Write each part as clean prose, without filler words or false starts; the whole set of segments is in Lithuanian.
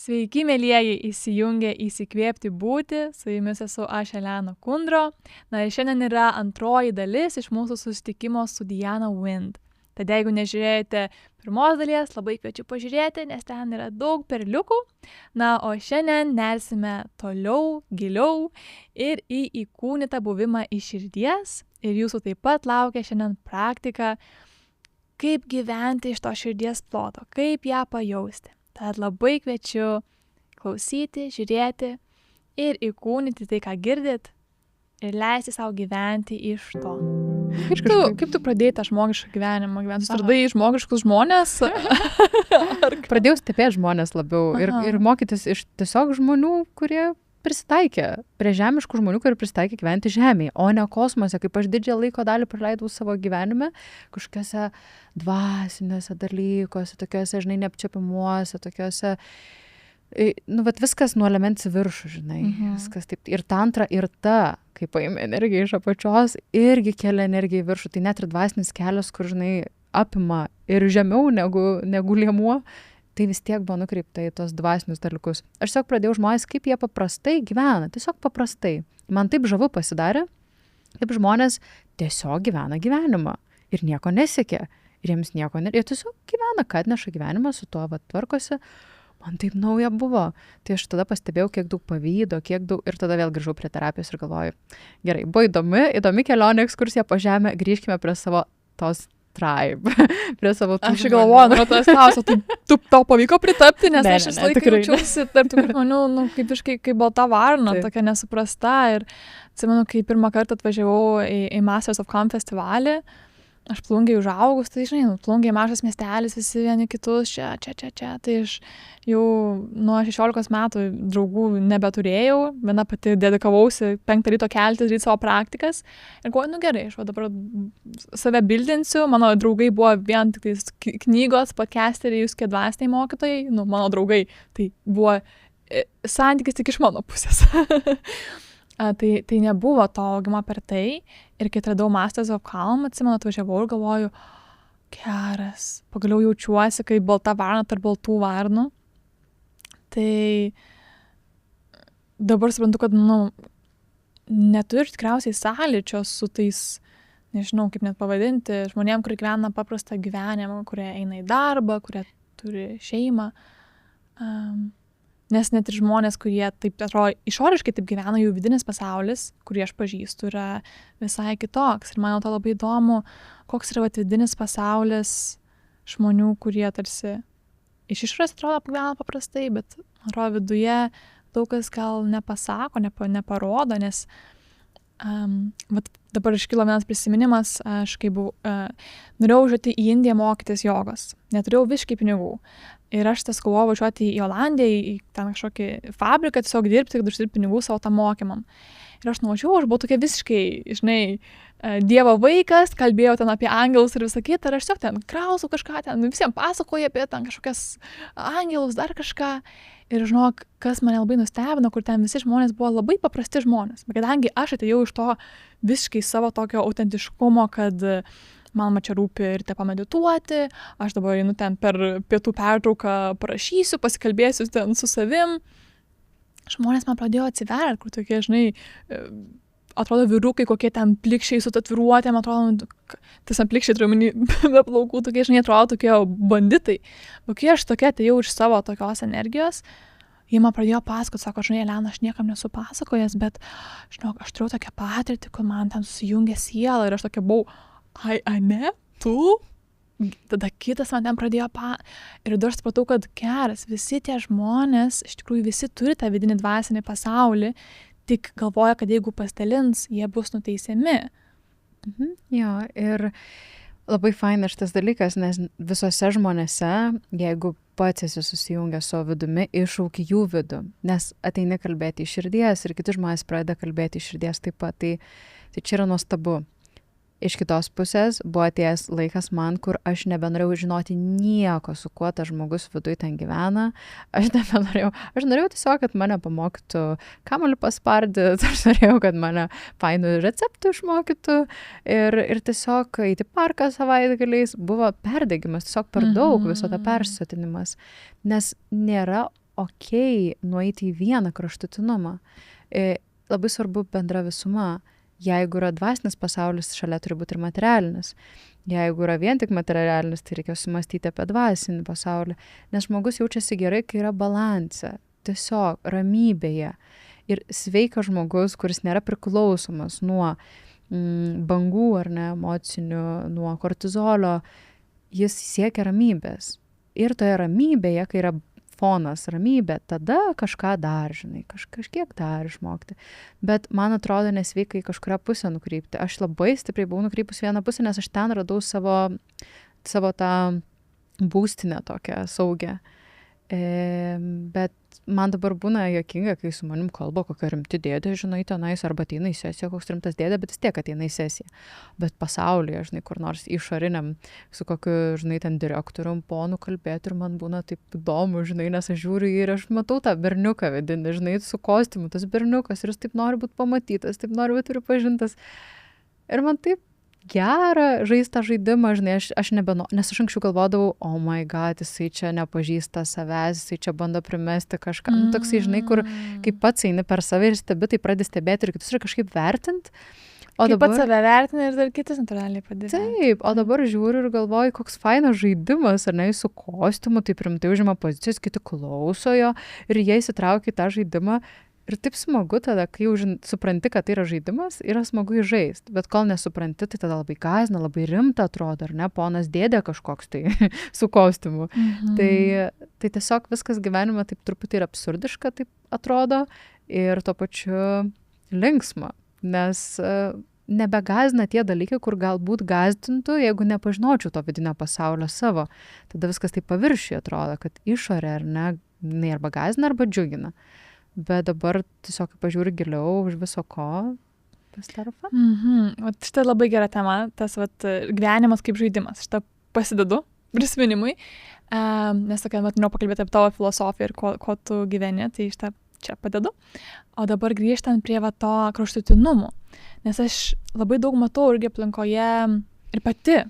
Sveiki, mėlyjeji, įsijungę įsikvėpti būti, su jumis esu aš Elena Kundro. Na ir šiandien yra antroji dalis iš mūsų susitikimo su Diana Wind. Tad jeigu nežiūrėjote pirmos dalies, labai kviečiu pažiūrėti, nes ten yra daug perliukų. Na, o šiandien nersime toliau, giliau ir į įkūnytą buvimą iš širdies. Ir jūsų taip pat laukia šiandien praktika, kaip gyventi iš to širdies ploto, kaip ją pajausti. Tad labai kviečiu klausyti, žiūrėti ir įkūnyti tai, ką girdit, ir leisti savo gyventi iš to. Kaip tu pradėjai tą žmogišką gyvenimą gyventi? Suradai žmogiškus žmonės? Pradėjau stebėti žmonės labiau ir mokytis iš tiesiog žmonių, kurie prisitaikė prie žemiškų žmonių, kurie prisitaikė gyventi žemėje, o ne kosmose, kaip aš didžiąją laiko dalį praleidau savo gyvenime, kažkokiuose dvasiniuose dalykuose, tokiuose, žinai, neapčiapimuose, tokiuose, viskas nuo elements į viršų, žinai, viskas taip, ir tantra, ir ta, kai paimi energiją iš apačios, irgi kelia energiją į viršų, tai net ir dvasinis kelias, kur, žinai, apima ir žemiau negu liemuo, tai vis tiek buvo nukreipta į tos dvasinius dalykus. Aš tiesiog pradėjau žmonės, kaip jie paprastai gyvena, tiesiog paprastai. Man taip žavu pasidarė, kaip žmonės tiesiog gyvena gyvenimą ir nieko nesiekia. Ir jiems nieko jie tiesiog gyvena, kad neša gyvenimą, su tuo tvarkosi. Man taip nauja buvo. Tai aš tada pastebėjau, kiek daug pavydo, ir tada vėl grįžau prie terapijos ir galvoju, gerai, buvo įdomi kelionė, ekskursija po žemę, grįžkime prie savo tos tribe, prie savo tų žmonių. Aš galvoju, tas klausiu, tu tau pavyko pritapti, nes aš vis laiką jaučiausi tarp tų žmonių, kaip balta varna, tokia nesuprasta. Ir atsimenu, kai pirmą kartą atvažiavau į Masters of Calm festivalį, aš Plungėj užaugus, tai žinai, Plungėj mažas miestelis, visi vieni kitus, čia. Tai aš jau nuo 16 metų draugų nebeturėjau, viena pati dedikavausi 5 ryto keltis, daryti savo praktikas. Ir galvoju, gerai, aš dabar save bildinsiu, mano draugai buvo vien tik knygos, podcasteriai, jūs dvasiniai mokytojai, mano draugai, tai buvo santykis tik iš mano pusės. Tai nebuvo to augimo per tai. Ir kai atradau Masters of Calm, atsimenu, atvažiavau ir galvoju, geras, pagaliau jaučiuosi kaip balta varna tarp baltų varnų. Tai dabar suprantu, kad, neturiu tikriausiai sąlyčio su tais, nežinau, kaip net pavadinti, žmonėm, kurie gyvena paprastą gyvenimą, kurie eina į darbą, kurie turi šeimą. Nes net ir žmonės, kurie taip atrodo išoriškai taip gyvena, jų vidinis pasaulis, kurį aš pažįstu, yra visai kitoks. Ir man to labai įdomu, koks yra vidinis pasaulis žmonių, kurie tarsi iš išorės atrodo gyvena paprastai, bet atrodo viduje daug kas gal nepasako, neparodo, nes dabar iškilo vienas prisiminimas, aš kai norėjau važiuoti į Indiją mokytis jogos, neturėjau visiškai pinigų. Ir aš galvojau važiuoti į Olandiją, į ten kažkokį fabriką, tiesiog dirbti, kad uždirbti pinigų savo tam mokymam. Ir aš nuvažiavau, aš buvau tokia visiškai, žinai, Dievo vaikas, kalbėjau ten apie angelus ir visą kitą, ir aš tiesiog ten krausau kažką, ten visiems pasakoju apie ten kažkokias angelus, dar kažką. Ir žinok, kas mane labai nustebino, kur ten visi žmonės buvo labai paprasti žmonės. Bet kadangi aš atėjau iš to visiškai savo tokio autentiškumo, kad man čia rūpi ir te pamedituoti, aš dabar einu ten per pietų pertrauką, parašysiu, pasikalbėsiu ten su savim. Žmonės man pradėjo atsiverti, kur tokie, žinai, atrodo vyrukai, kokie ten plikščiai su tatuiruotėm, atrodo, tas plikščiai turiu omeny be plaukų, tokie, žinai, atrodo tokie banditai. Bet kai aš tokia atėjau iš savo tokios energijos, jie man pradėjo pasakoti, sako, žinai, Elena, aš niekam nesu pasakojęs, bet, žinok, aš turėjau tokią patirtį, kur man ten susijungė siela ir aš tokia buvau, ne, tu? Tada kitas man ten pradėjo ir dar aš supratau, kad geras, visi tie žmonės, iš tikrųjų visi turi tą vidinį dvasinį pasaulį, tik galvoja, kad jeigu pastelins, jie bus nuteisiami. Jo, ir labai fainas šitas dalykas, nes visose žmonėse, jeigu pats esi susijungęs savo vidumi, iššauki jų vidų, nes ateini kalbėti iš širdies ir kiti žmonės pradeda kalbėti iš širdies taip pat, tai čia yra nuostabu. Iš kitos pusės buvo atėjęs laikas man, kur aš nebenorėjau žinoti nieko, su kuo tas žmogus viduje ten gyvena. Aš norėjau tiesiog, kad mane pamokytų kamuolį paspardyti, aš norėjau, kad mane fainų receptų išmokytų ir tiesiog eiti parką savaitgaliais. Buvo perdegimas, tiesiog per daug viso to persotinimas, nes nėra okei nueiti į vieną kraštutinumą. Labai svarbu bendra visuma. Jeigu yra dvasinis pasaulis, šalia turi būti ir materialinis. Jeigu yra vien tik materialinis, tai reikia sumastyti apie dvasinį pasaulį. Nes žmogus jaučiasi gerai, kai yra balanse, tiesiog ramybėje. Ir sveikas žmogus, kuris nėra priklausomas nuo bangų ar ne emocinių, nuo kortizolio, jis siekia ramybės. Ir toje ramybėje, kai yra fonas ramybė, tada kažką dar, žinai, kažkiek dar išmokti. Bet man atrodo nesveikai kažkuria pusę nukrypti. Aš labai stipriai buvau nukrypus vieną pusę, nes aš ten radau savo tą būstinę tokią saugę. Bet man dabar būna juokinga, kai su manim kalba kokia rimti dėdė, žinai, tenais, arba ateina į sesiją, koks rimtas dėdė, bet vis tiek ateina į sesiją. Bet pasaulyje, žinai, kur nors išoriniam, su kokiu, žinai, ten direktorium ponu kalbėti ir man būna taip įdomu, žinai, nes aš žiūriu ir aš matau tą berniuką vidinį, žinai, su kostiumu, tas berniukas ir jis taip nori būti pamatytas, taip nori būti pripažintas. Ir man taip gera žaisti tą žaidimą, žinai, aš nes aš anksčiau galvodavau, oh my god, jisai čia nepažįsta savęs, jisai čia bando primesti kažką, toksai, žinai, kur kaip pats eini per save ir stebi, tai pradedi stebėti ir kitus ir kažkaip vertinti. O kaip dabar pats save vertina ir dar kitas natūraliai padės. Taip, o dabar žiūriu ir galvoju, koks fainas žaidimas, ar ne, su kostiumu, taip rimtai užima pozicijas, kiti klauso jo ir jie įsitraukia į tą žaidimą. Ir taip smagu tada, kai jau supranti, kad tai yra žaidimas, yra smagu įžaisti. Bet kol nesupranti, tai tada labai gąsdina, labai rimta atrodo, ar ne, ponas dėdė kažkoks tai su kostiumu. Tai tiesiog viskas gyvenime taip truputį ir absurdiška taip atrodo ir tuo pačiu linksma. Nes nebegąsdina tie dalykai, kur galbūt gąsdintų, jeigu nepažinočiau to vidinio pasaulio savo. Tada viskas taip paviršiui atrodo, kad išorė, ar ne, arba gąsdina, arba džiugina. Bet dabar tiesiog pažiūriu giliau už viso ko, pasidaro fan. Šitą labai gera tema, tas gyvenimas kaip žaidimas. Šitą pasidedu prisiminimui, nes tokia, noriu pakalbėti apie tavo filosofiją ir ko tu gyveni, tai šitą čia padedu. O dabar grįžtant prie to kraštutinumų, nes aš labai daug matau irgi aplinkoje ir pati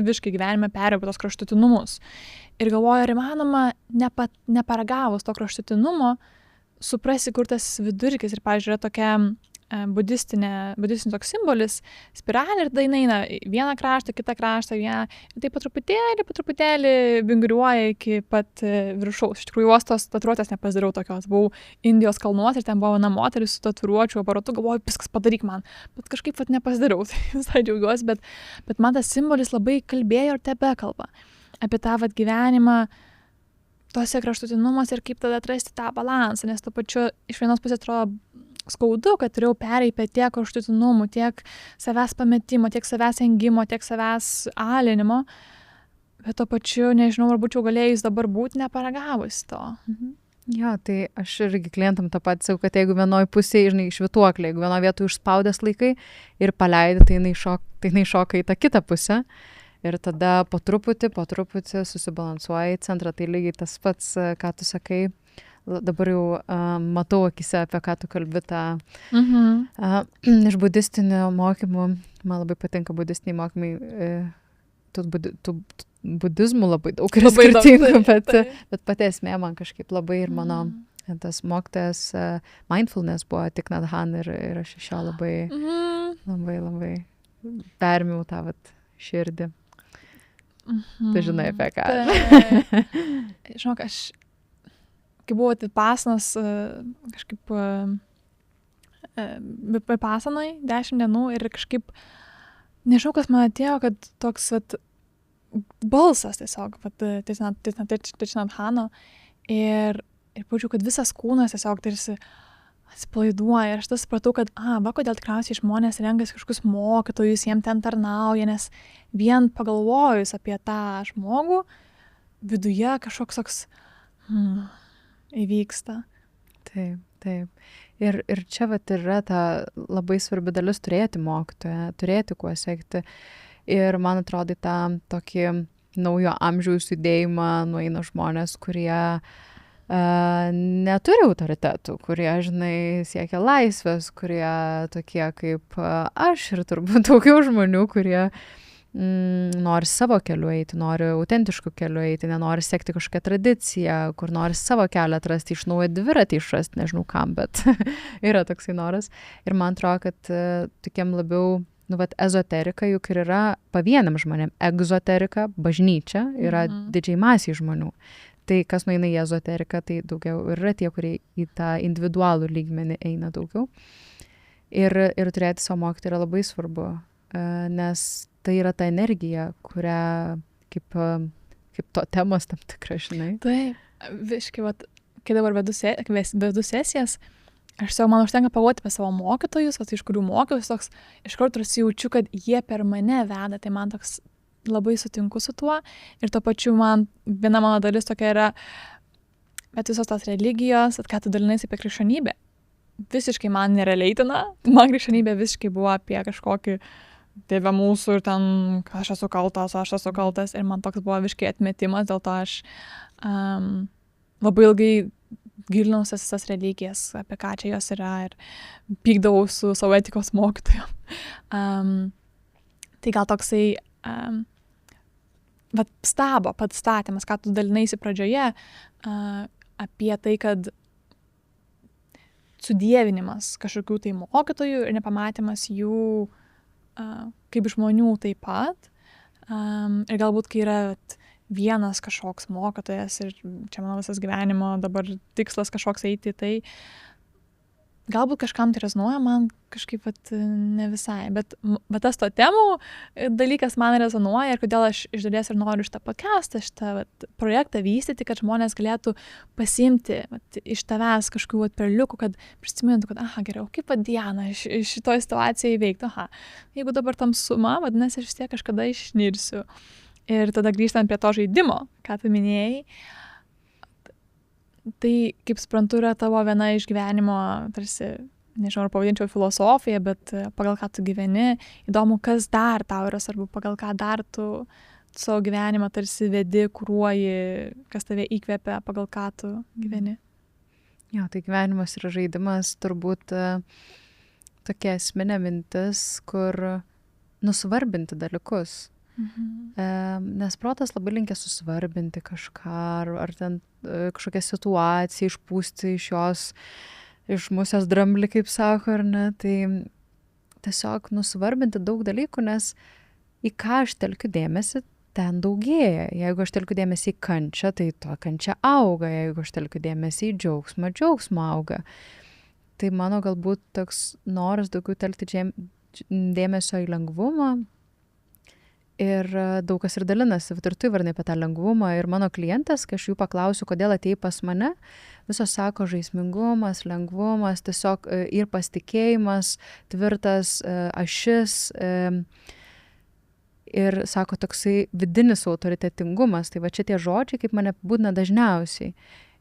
viškai gyvenime perėjau tos kraštutinumus. Ir galvoju, ar įmanoma neparagavus to kraštutinumo, suprasi, kur tas vidurkis ir, pavyzdžiui, yra tokia budistinis toks simbolis, spiralė ir tada eina vieną kraštą, kitą kraštą, ir tai po truputėlį vingriuoja iki pat viršaus. Iš tikrųjų, tos tatuiruotės nepasidariau tokios. Buvau Indijos kalnuose ir ten buvo viena moteris su tatuiruočių aparatu, galvoju, viskas padaryk man. Bet kažkaip nepasidariau, tai visai džiaugiuosi, bet man tas simbolis labai kalbėjo ir tebekalba apie tą gyvenimą tose kraštutinumuose ir kaip tada atrasti tą balansą, nes tuo pačiu iš vienos pusės atrodo skaudu, kad turėjau pereiti tiek kraštutinumų, tiek savęs pametimo, tiek savęs engimo, tiek savęs alinimo, bet tuo pačiu nežinau, ar būčiau galėjus dabar būti neparagavus to. Jo, tai aš irgi klientam tą patį sakau, kad jeigu vienoj pusėje, žinai, švytuoklė, jeigu vienoje vietoje užspaudęs laikai ir paleidi, tai jinai šoka į tą kitą pusę. Ir tada po truputį susibalansuoja į centrą. Tai lygiai tas pats, ką tu sakai, dabar jau matau akise, apie ką tu kalbi tą iš budistinių mokymų. Man labai patinka budistiniai mokymai. Tų budizmų labai daug yra skirtingų, bet pati esmė man kažkaip labai ir mano tas mokytojas mindfulness buvo Thich Nhat Hanh ir aš iš jo labai permiau tą širdį. Tai žinai apie ką. Žinok, aš, kai buvo vipasanos, kažkaip vipasanoj 10 dienų ir kažkaip, nežinau, kas man atėjo, kad toks balsas tiesiog, Thich Nhat Hanho ir pajūčiau, kad visas kūnas tiesiog tarsi atsipalaiduoja ir aš tas supratau, kad kodėl tikriausiai žmonės renkasi kažkokius mokytojus, jiem ten tarnauja, nes vien pagalvojus apie tą žmogų, viduje kažkoks toks įvyksta. Taip. Ir čia yra ta labai svarbi dalis turėti mokytoją, turėti kuo sekti. Ir man atrodo, tą tokį naujo amžiaus judėjimą nueina žmonės, kurie neturi autoritetų, kurie, žinai, siekia laisvės, kurie tokie kaip aš ir turbūt daugiau žmonių, kurie nori savo keliu eiti, nori autentiškų keliu eiti, nenori sekti kažkokią tradiciją, kur nori savo kelią atrasti, iš naujo dviratį išrasti, nežinau kam, bet yra toksai noras. Ir man atrodo, kad tokiem labiau, ezoterika juk ir yra pavieniam žmonėm, egzoterika, bažnyčia yra didžiai masiai žmonių. Tai kas nueina į ezoteriką, tai daugiau yra tie, kurie į tą individualų lygmenį eina daugiau. Ir turėti savo mokytoją yra labai svarbu, nes tai yra ta energija, kurią kaip to temos tam tikra, žinai. Taip, viškai, kai dabar vedu sesijas, man užtenka pagalvoti apie savo mokytojus, iš kurių mokiausi, toks iš karto jaučiu, kad jie per mane veda, tai man toks labai sutinku su tuo. Ir tuo pačiu viena mano dalis tokia yra, bet visos tos religijos, ką tu dalinaisi apie krikščionybę, visiškai man nereleitina, man krikščionybė visiškai buvo apie kažkokį Dieve mūsų ir ten, aš esu kaltas ir man toks buvo visiškai atmetimas, dėl to aš labai ilgai gilinausi visas religijas, apie ką čia jos yra ir pykdavau su savo etikos mokytoju. Tai gal toksai pats statymas, ką tu dalinaisi pradžioje, apie tai, kad sudievinimas kažkokių tai mokytojų ir nepamatymas jų kaip žmonių taip pat. Ir galbūt, kai yra vienas kažkoks mokytojas ir čia mano visas gyvenimo dabar tikslas kažkoks eiti, tai galbūt kažkam tai rezonuoja, man kažkaip ne visai. Bet tas to temų dalykas man rezonuoja ir kodėl aš iš dalies ir noriu šitą podcastą, šitą projektą vystyti, kad žmonės galėtų pasiimti iš tavęs kažkokių perliukų, kad prisimintų, kad geriau, kaip Diana šitoj situacijai įveikti. Jeigu dabar tamsuma, vadinasi, aš vis tiek kažkada išnirsiu. Ir tada grįžtant prie to žaidimo, ką tu minėjai, tai, kaip suprantu, yra tavo viena iš gyvenimo, tarsi, nežinau, ar pavadinčiau filosofija, bet pagal ką tu gyveni, įdomu, kas dar tau yra svarbu, pagal ką dar tu savo gyvenimą tarsi vedi, kuruoji, kas tave įkvepia, pagal ką tu gyveni. Jo, tai gyvenimas yra žaidimas, turbūt tokia esminė mintis, kur nusvarbinti dalykus. Nes protas labai linkia susvarbinti kažką, ar ten kažkokią situaciją išpūsti iš jos, iš musės dramblį, kaip sako, ar ne, tai tiesiog nusvarbinti daug dalykų, nes į ką aš telkiu dėmesį, ten daugėja. Jeigu aš telkiu dėmesį į kančią, tai to kančia auga, jeigu aš telkiu dėmesį į džiaugsmą, džiaugsmą auga. Tai mano galbūt toks noras daugiau telkti dėmesio į lengvumą. Ir daug kas ir dalinasi, ir tu įvardinai apie tą lengvumą. Ir mano klientės, kai aš jų paklausiu, kodėl atėjai pas mane, visos sako žaismingumas, lengvumas, tiesiog ir pasitikėjimas, tvirtas ašis. Ir sako toksai vidinis autoritetingumas. Tai va čia tie žodžiai, kaip mane būdina dažniausiai.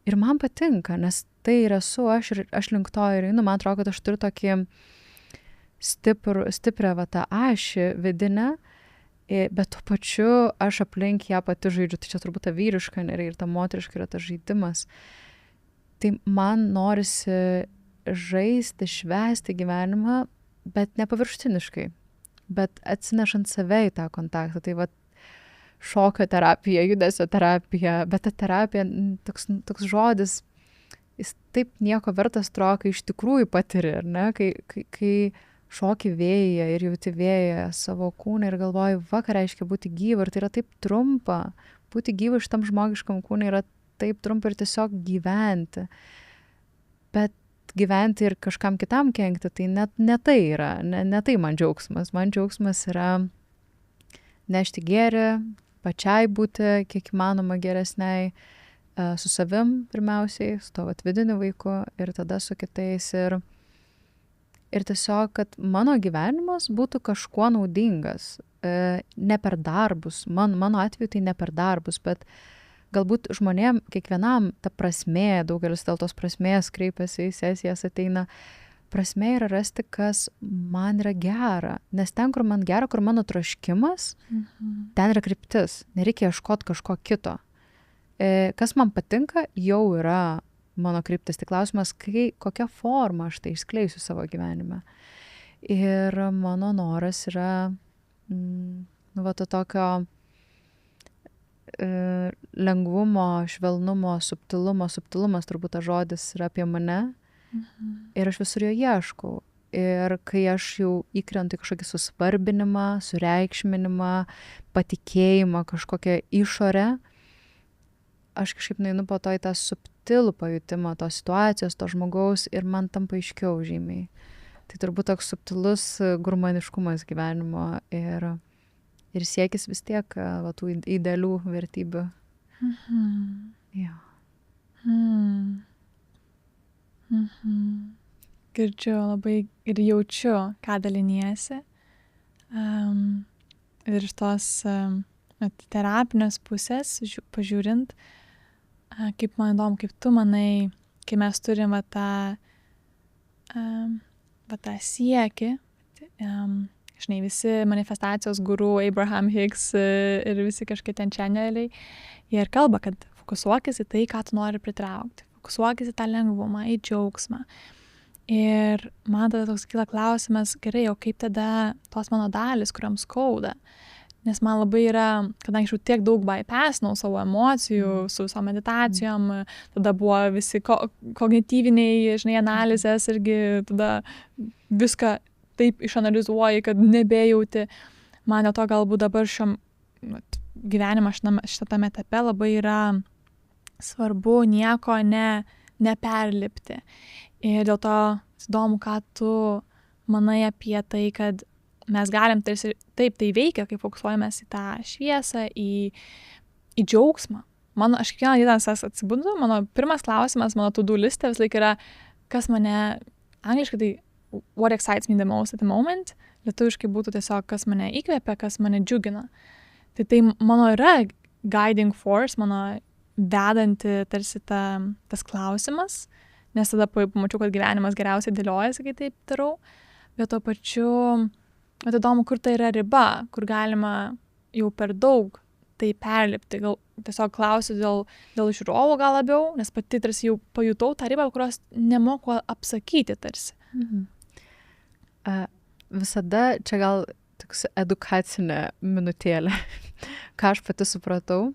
Ir man patinka, nes tai ir esu aš ir aš link to ir einu. Man atrodo, kad aš turiu tokį stiprią tą ašį vidinę. Bet tuo pačiu aš aplink ją pati žaidžiu, tai čia turbūt ta vyriška ir ta moteriška yra tas žaidimas. Tai man norisi žaisti, švęsti gyvenimą, bet nepaviršutiniškai, bet atsinešant save į tą kontaktą. Tai va šokio terapija, judesio terapija, bet ta terapija, toks žodis, jis taip nieko vertas atrodo, kai iš tikrųjų patiri, ar ne, kai šoki vėją ir jauti vėją savo kūną ir galvoji, ką reiškia būti gyva, ir tai yra taip trumpa, būti gyva šitam žmogiškam kūnui yra taip trumpa ir tiesiog gyventi, bet gyventi ir kažkam kitam kenkti, tai ne tai yra, ne tai man džiaugsmas yra nešti gėrį, pačiai būti kiek įmanoma geresniai, su savim pirmiausiai, su to vidiniu vaiku ir tada su kitais ir tiesiog, kad mano gyvenimas būtų kažkuo naudingas, ne per darbus, mano atveju tai ne per darbus, bet galbūt žmonėm, kiekvienam ta prasmė, daugelis dėl tos prasmės kreipiasi į sesijas, ateina, prasmė yra rasti, kas man yra gera, nes ten, kur man gera, kur mano troškimas, ten yra kryptis, nereikia ieškoti kažko kito. Kas man patinka, jau yra mano kryptis, tai klausimas, kokią formą aš tai išskleisiu savo gyvenime. Ir mano noras yra va to tokio lengvumo, švelnumo, subtilumas turbūt tas žodis yra apie mane. Ir aš visur jo ieškau. Ir kai aš jau įkrentu į kažkokį susvarbinimą, sureikšminimą, patikėjimą, kažkokią išorę, aš kažkaip nueinu po to į tą subtilų pajutimą tos situacijos, to žmogaus ir man tampa aiškiau žymiai. Tai turbūt toks subtilus gurmaniškumas gyvenimo ir siekis vis tiek va, tų idealių vertybių. Jo. Girdžiu labai ir jaučiu, ką daliniesi. Ir iš tos terapinės pusės, pažiūrint, kaip man įdomu, kaip tu manai, kai mes turim va tą siekį, žinai, visi manifestacijos guru, Abraham Hicks ir visi kažkaip ten čeneliai, jie ir kalba, kad fokusuokis į tai, ką tu nori pritraukti, fokusuokis į tą lengvumą, į džiaugsmą. Ir man tada toks kyla klausimas, gerai, o kaip tada tos mano dalis, kuriam skauda, nes man labai yra, kadangi aš jau tiek daug bypassinau savo emocijų su visom meditacijom, tada buvo visi kognityviniai, žinai, analizės irgi tada viską taip išanalizuoji, kad nebejauti. Man dėl to galbūt dabar šiom gyvenimo šitame etape labai yra svarbu nieko neperlipti. Ir dėl to įdomu, ką tu manai apie tai, kad mes galim tarsi, taip tai veikia, kai fokusuojamės į tą šviesą, į džiaugsmą. Aš kiekvieną dieną atsibundu, mano pirmas klausimas, mano to-do liste vis laik yra, kas mane, angliškai tai what excites me the most at the moment, lietuviškai būtų tiesiog, kas mane įkvepia, kas mane džiugina. Tai mano yra guiding force, mano vedanti tarsi tas klausimas, nes tada pamačiau, kad gyvenimas geriausiai dėliojasi, kai taip darau, bet to pačiu, bet įdomu, kur tai yra riba, kur galima jau per daug tai perlipti, gal tiesiog klausiu dėl žiūrovų gal labiau, nes pati tarsi jau pajutau tą ribą, kurios nemoku apsakyti tarsi. Visada čia gal toks edukacinė minutėlė, ką aš pati supratau,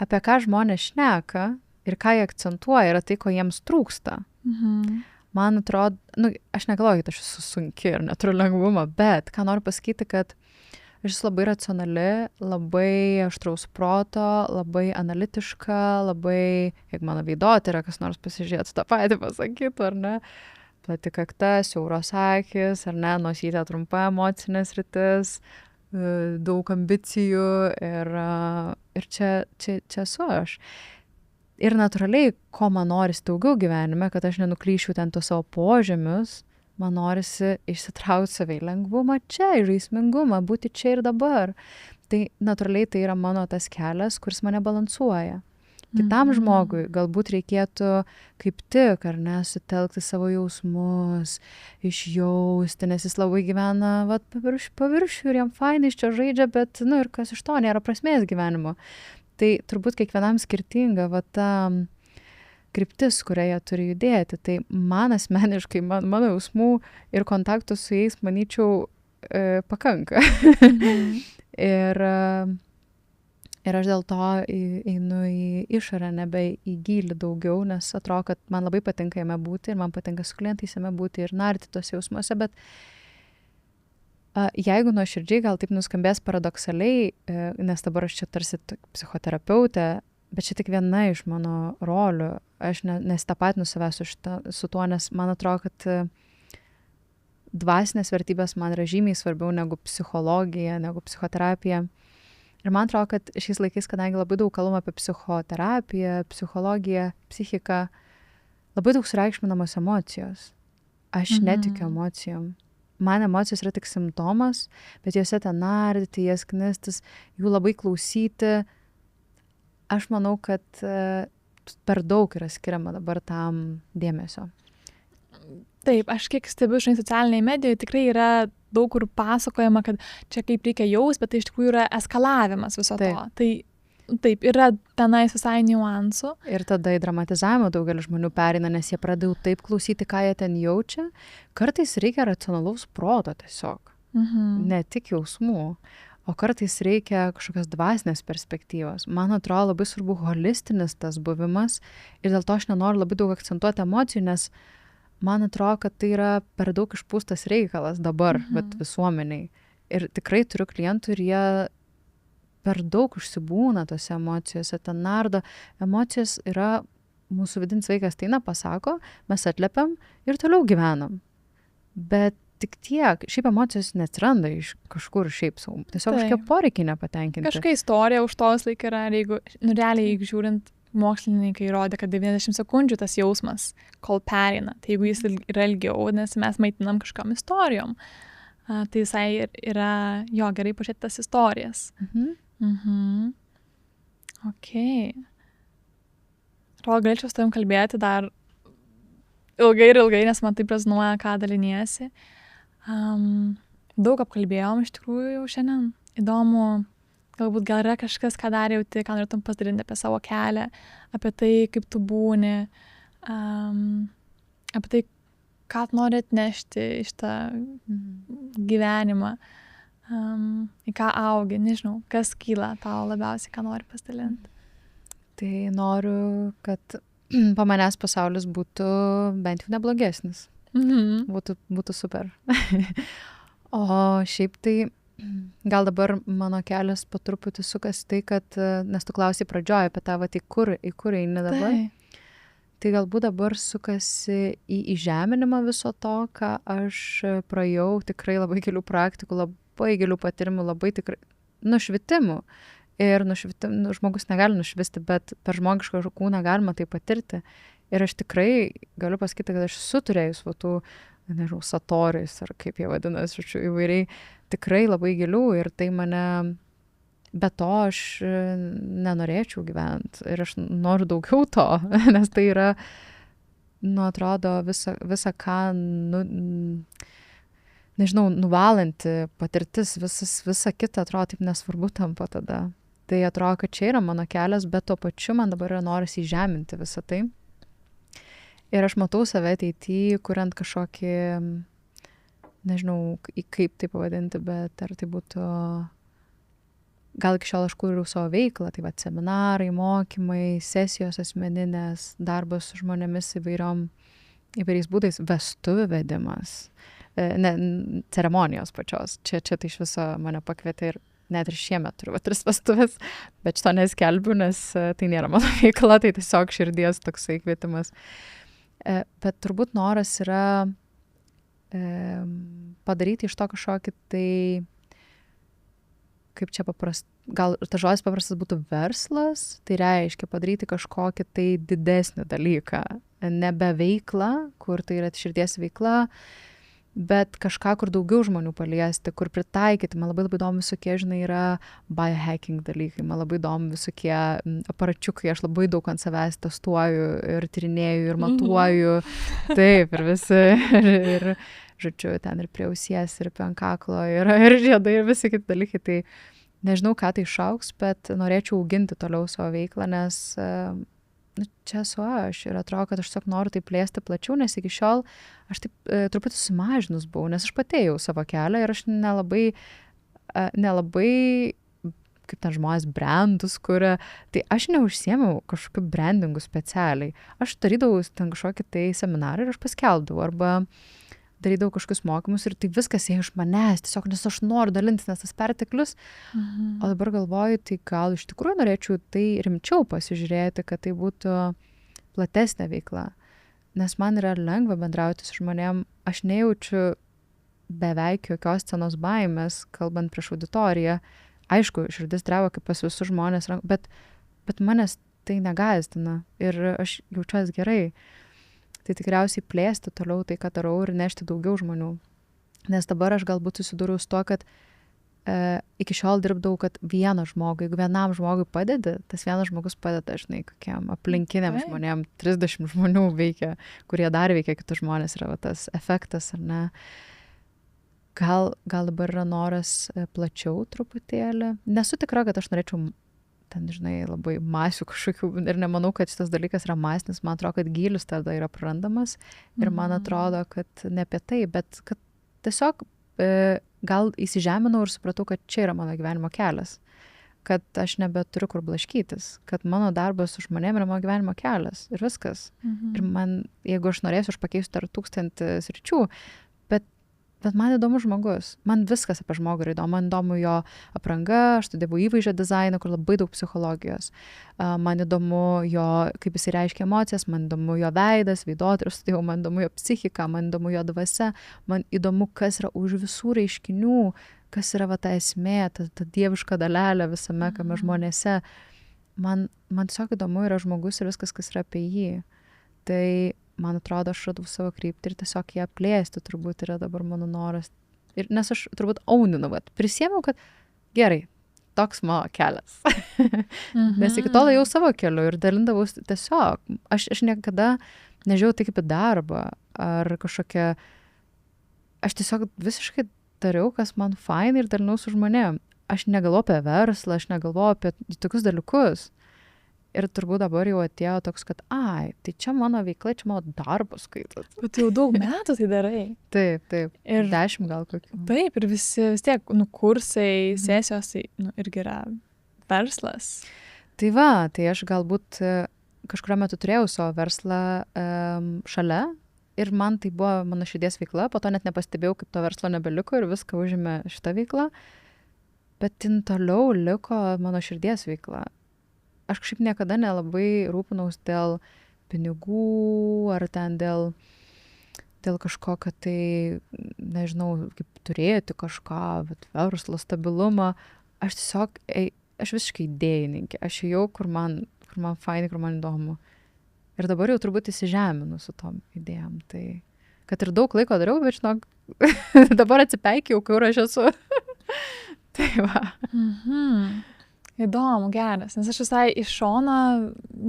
apie ką žmonės šneka ir ką jie akcentuoja, yra tai, ko jiems trūksta. Man atrodo, aš negalvoju, kad aš esu sunki ir neturiu lengvumą, bet ką noriu pasakyti, kad aš esu labai racionali, labai aštraus proto, labai analitiška, labai, jeigu mano veidotyrą kas nors pasižiūrėtų, tą patį pasakytų, ar ne? Plati kakta, siauros akis, ar ne, nosytė trumpa emocinės rytis, daug ambicijų ir čia esu aš. Ir natūraliai, ko man norisi daugiau gyvenime, kad aš nenuklyšiu ten to savo požemius, man norisi išsitraukti savai lengvumą čia, žaismingumą, būti čia ir dabar. Tai natūraliai tai yra mano tas kelias, kuris mane balansuoja. Kitam žmogui galbūt reikėtų kaip tik, ar ne, sutelkti savo jausmus, išjausti, nes jis labai gyvena paviršių ir jam fainai iš čia žaidžia, bet, ir kas iš to, nėra prasmės gyvenimo. Tai turbūt kiekvienam skirtinga va ta kryptis, kurioje turi judėti. Tai man asmeniškai, mano jausmų ir kontaktų su jais, manyčiau, pakanka. Ir aš dėl to einu į išorę, nebe į gylį daugiau, nes atrodo, kad man labai patinka jame būti ir man patinka su klientais jame būti ir narti tos jausmuose, bet jeigu nuoširdžiai, gal taip nuskambės paradoksaliai, nes dabar aš čia tarsi psichoterapeutė, bet čia tik viena iš mano rolių. Aš nesitapatinu savęs su tuo, nes man atrodo, kad dvasinės vertybės man yra žymiai svarbiau negu psichologija, negu psichoterapija. Ir man atrodo, kad šiais laikais, kadangi labai daug kalbama apie psichoterapiją, psichologiją, psichiką, labai daug sureikšminamos emocijos. Aš netikiu emocijom. Man emocijos yra tik simptomas, bet juose ten nardyti, jas knistis, jų labai klausyti. Aš manau, kad per daug yra skiriama dabar tam dėmesio. Taip, aš kiek stebiu, žinai, socialiniai medijoje tikrai yra daug kur pasakojama, kad čia kaip reikia jaus, bet tai iš tikrųjų yra eskalavimas viso to. Tai taip, yra tenais visai niuansų. Ir tada į dramatizavimą daugelis žmonių pereina, nes jie pradėjo taip klausyti, ką jie ten jaučia. Kartais reikia racionalaus proto tiesiog, ne tik jausmų. o kartais reikia kažkokios dvasinės perspektyvos. Man atrodo labai svarbu holistinis tas buvimas ir dėl to aš nenoriu labai daug akcentuoti emocijų, nes man atrodo, kad tai yra per daug išpūstas reikalas dabar, bet visuomeniai. Ir tikrai turiu klientų ir jie per daug užsibūna tose emocijose, ten nardo. Emocijos yra, mūsų vidinis vaikas ateina, pasako, mes atliepiam ir toliau gyvenam. Bet tik tiek, šiaip emocijos neatsiranda iš kažkur šiaip sau. Tiesiog kažkokie poreikiai nepatenkinti. Kažkokia istorija už to vis laik yra, ir jeigu, realiai, jeigu žiūrint, mokslininkai rodė, kad 90 sekundžių tas jausmas, kol pereina. Tai jeigu jis yra ilgiau, nes mes maitinam kažkam istorijom, tai visai yra, jo, gerai pažiūrėti tas istorijas. Ok. Atrodo, galėčiau su tavim kalbėti dar ilgai, nes man taip rezonuoja, ką daliniesi. Daug apkalbėjom iš tikrųjų jau šiandien. Įdomu, galbūt gal yra kažkas, ką dar jauti, ką norėtum pasidalinti apie savo kelią, apie tai, kaip tu būni, apie tai, ką nori atnešti iš tą gyvenimą, į ką augi, nežinau, kas kyla tau labiausiai, ką nori pasidalinti. Tai noriu, kad po manęs pasaulis būtų bent jau neblogesnis. Būtų super. O šiaip tai gal dabar mano kelias po truputį sukas tai, kad, nes tu klausai pradžioje apie tą, į kur eini dabar. Tai galbūt dabar sukasi į įžeminimą viso to, ką aš praėjau, tikrai labai gilių praktikų, labai gilių patyrimų, labai tikrai nušvitimų. Ir žmogus negali nušvisti, bet per žmogišką kūną galima tai patirti. Ir aš tikrai galiu pasakyti, kad aš suturėjus tų, nežinau, satoriais, ar kaip jie vadinasi, įvairiai, tikrai labai gilių ir tai mane, be to aš nenorėčiau gyventi ir aš noriu daugiau to, nes tai yra, atrodo, visa ką, nežinau, nuvalanti patirtis, visa kita atrodo taip nesvarbu tampa tada. Tai atrodo, kad čia yra mano kelias, bet tuo pačiu man dabar yra noras įžeminti visą tai. Ir aš matau save ateityje, kuriant kažkokį, nežinau, kaip tai pavadinti, bet ar tai būtų, gal iki šiol aš kūriau savo veiklą, tai seminarai, mokymai, sesijos asmeninės, darbas su žmonėmis įvairiais būdais, vestuvių vedimas, ceremonijos pačios. Čia tai iš viso mane pakvietė ir net ir šiemet turiu 3 vestuvės, bet šito neskelbiu, nes tai nėra mano veikla, tai tiesiog širdies toksai kvietimas. Bet turbūt noras yra padaryti iš to kažkokį tai, kaip čia gal tas žodis paprastas būtų verslas, tai reiškia padaryti kažkokį tai didesnį dalyką, nebe veiklą, kur tai yra širdies veikla, bet kažką, kur daugiau žmonių paliesti, kur pritaikyti. Man labai įdomu visokie, žinai, yra biohacking dalykai, man labai įdomu visokie aparačiukai, aš labai daug ant savęs testuoju ir tyrinėju ir matuoju, taip, ir visi, ir žodžiu, ten ir prie ausies, ir prie ant kaklo, ir žiedai, ir visi kiti dalykai, tai nežinau, ką tai išaugs, bet norėčiau auginti toliau savo veiklą, nes čia esu aš ir atrodo, kad aš tiesiog noriu tai plėsti plačiau, nes iki šiol aš taip truputį sumažinus buvau, nes aš patėjau savo kelią ir aš nelabai, kaip ten žmonės brandus kuria, tai aš neužsiėmiau kažkokiu brandingu specialiai. Aš darydavau ten kažkokį tai seminarą ir aš paskelbdavau arba darydavau kažkokius mokymus ir tai viskas ėjo iš manęs, tiesiog nes aš noriu dalintis, nes tas perteklius. O dabar galvoju, tai gal iš tikrųjų norėčiau tai rimčiau pasižiūrėti, kad tai būtų platesnė veikla. Nes man yra lengva bendrauti su žmonėm, aš nejaučiu beveik jokios scenos baimės, kalbant prieš auditoriją. Aišku, širdis dreba kaip pas visus žmonės, bet manęs tai negąsdina ir aš jaučiuosi gerai. Tai tikriausiai plėsti toliau tai, ką darau ir nešti daugiau žmonių. Nes dabar aš galbūt susidūriau su to, kad iki šiol dirbdavau, kad jeigu vienam žmogui padedi, tas vienas žmogus padeda, žinai, kokiam aplinkiniam žmonėm, 30 žmonių veikia, kurie dar veikia kitus žmonės, yra tas efektas, ar ne. Gal dabar yra noras plačiau truputėlį. Nesu tikra, kad aš norėčiau ten, žinai, labai masių kažkokių ir nemanau, kad šitas dalykas yra masinis, man atrodo, kad gylis tada yra prarandamas ir man atrodo, kad ne apie tai, bet kad tiesiog gal įsižeminau ir supratau, kad čia yra mano gyvenimo kelias. Kad aš nebeturiu kur blaškytis, kad mano darbas su žmonėm yra mano gyvenimo kelias ir viskas. Ir man, jeigu aš norėsiu, aš pakeisiu dar 1000 sričių, bet man įdomu žmogus. Man viskas apie žmogų yra įdomu. Man įdomu jo apranga, aš studijavau įvaizdžio dizainą, kur labai daug psichologijos. Man įdomu jo, kaip jis reiškia emocijas, man įdomu jo veidas, veidotyrus studijavau, man įdomu jo psichika, man įdomu jo dvasia, man įdomu, kas yra už visų reiškinių, kas yra va ta esmė, ta dieviška dalelė visame, kame žmonėse. Man tiesiog įdomu yra žmogus ir viskas, kas yra apie jį. Tai, man atrodo, aš radau savo kryptį ir tiesiog ją plėsti turbūt yra dabar mano noras. Ir, nes aš turbūt auninu, prisėmiau, kad gerai, toks mano kelias. Nes iki tol jau savo keliu ir dalindavau tiesiog. Aš niekada nežiūrėjau tai kaip į darbą ar kažkokią... Aš tiesiog visiškai dariau, kas man fainai ir dalinau su žmonėm. Aš negalvoju apie verslą, aš negalvoju apie tokius dalykus. Ir turbūt dabar jau atėjo toks, kad tai čia mano veikla, čia mano darbas skaitot. Bet jau daug metų tai darai. Taip. Ir 10 gal kokių. Taip, ir vis tiek, kursai, sesijos, tai, irgi yra verslas. Tai tai aš galbūt kažkurio metu turėjau savo verslą šalia. Ir man tai buvo mano širdies veikla, po to net nepastebėjau, kaip to verslo nebeliko ir viską užėmė šitą veiklą. Bet toliau liko mano širdies veikla. Aš kažkaip niekada nelabai rūpinaus dėl pinigų ar ten dėl kažko, kad tai, nežinau, kaip turėti kažką, bet verslo stabilumą. Aš tiesiog, aš visiškai idėjininkė. Aš ėjau, kur man fainai, kur man įdomu. Ir dabar jau turbūt įsižeminu su tom idėjom. Tai, kad ir daug laiko dariau, bet žinok, dabar atsipeikiau, kur aš esu. Tai va. Įdomu, geras, nes aš visai iš šoną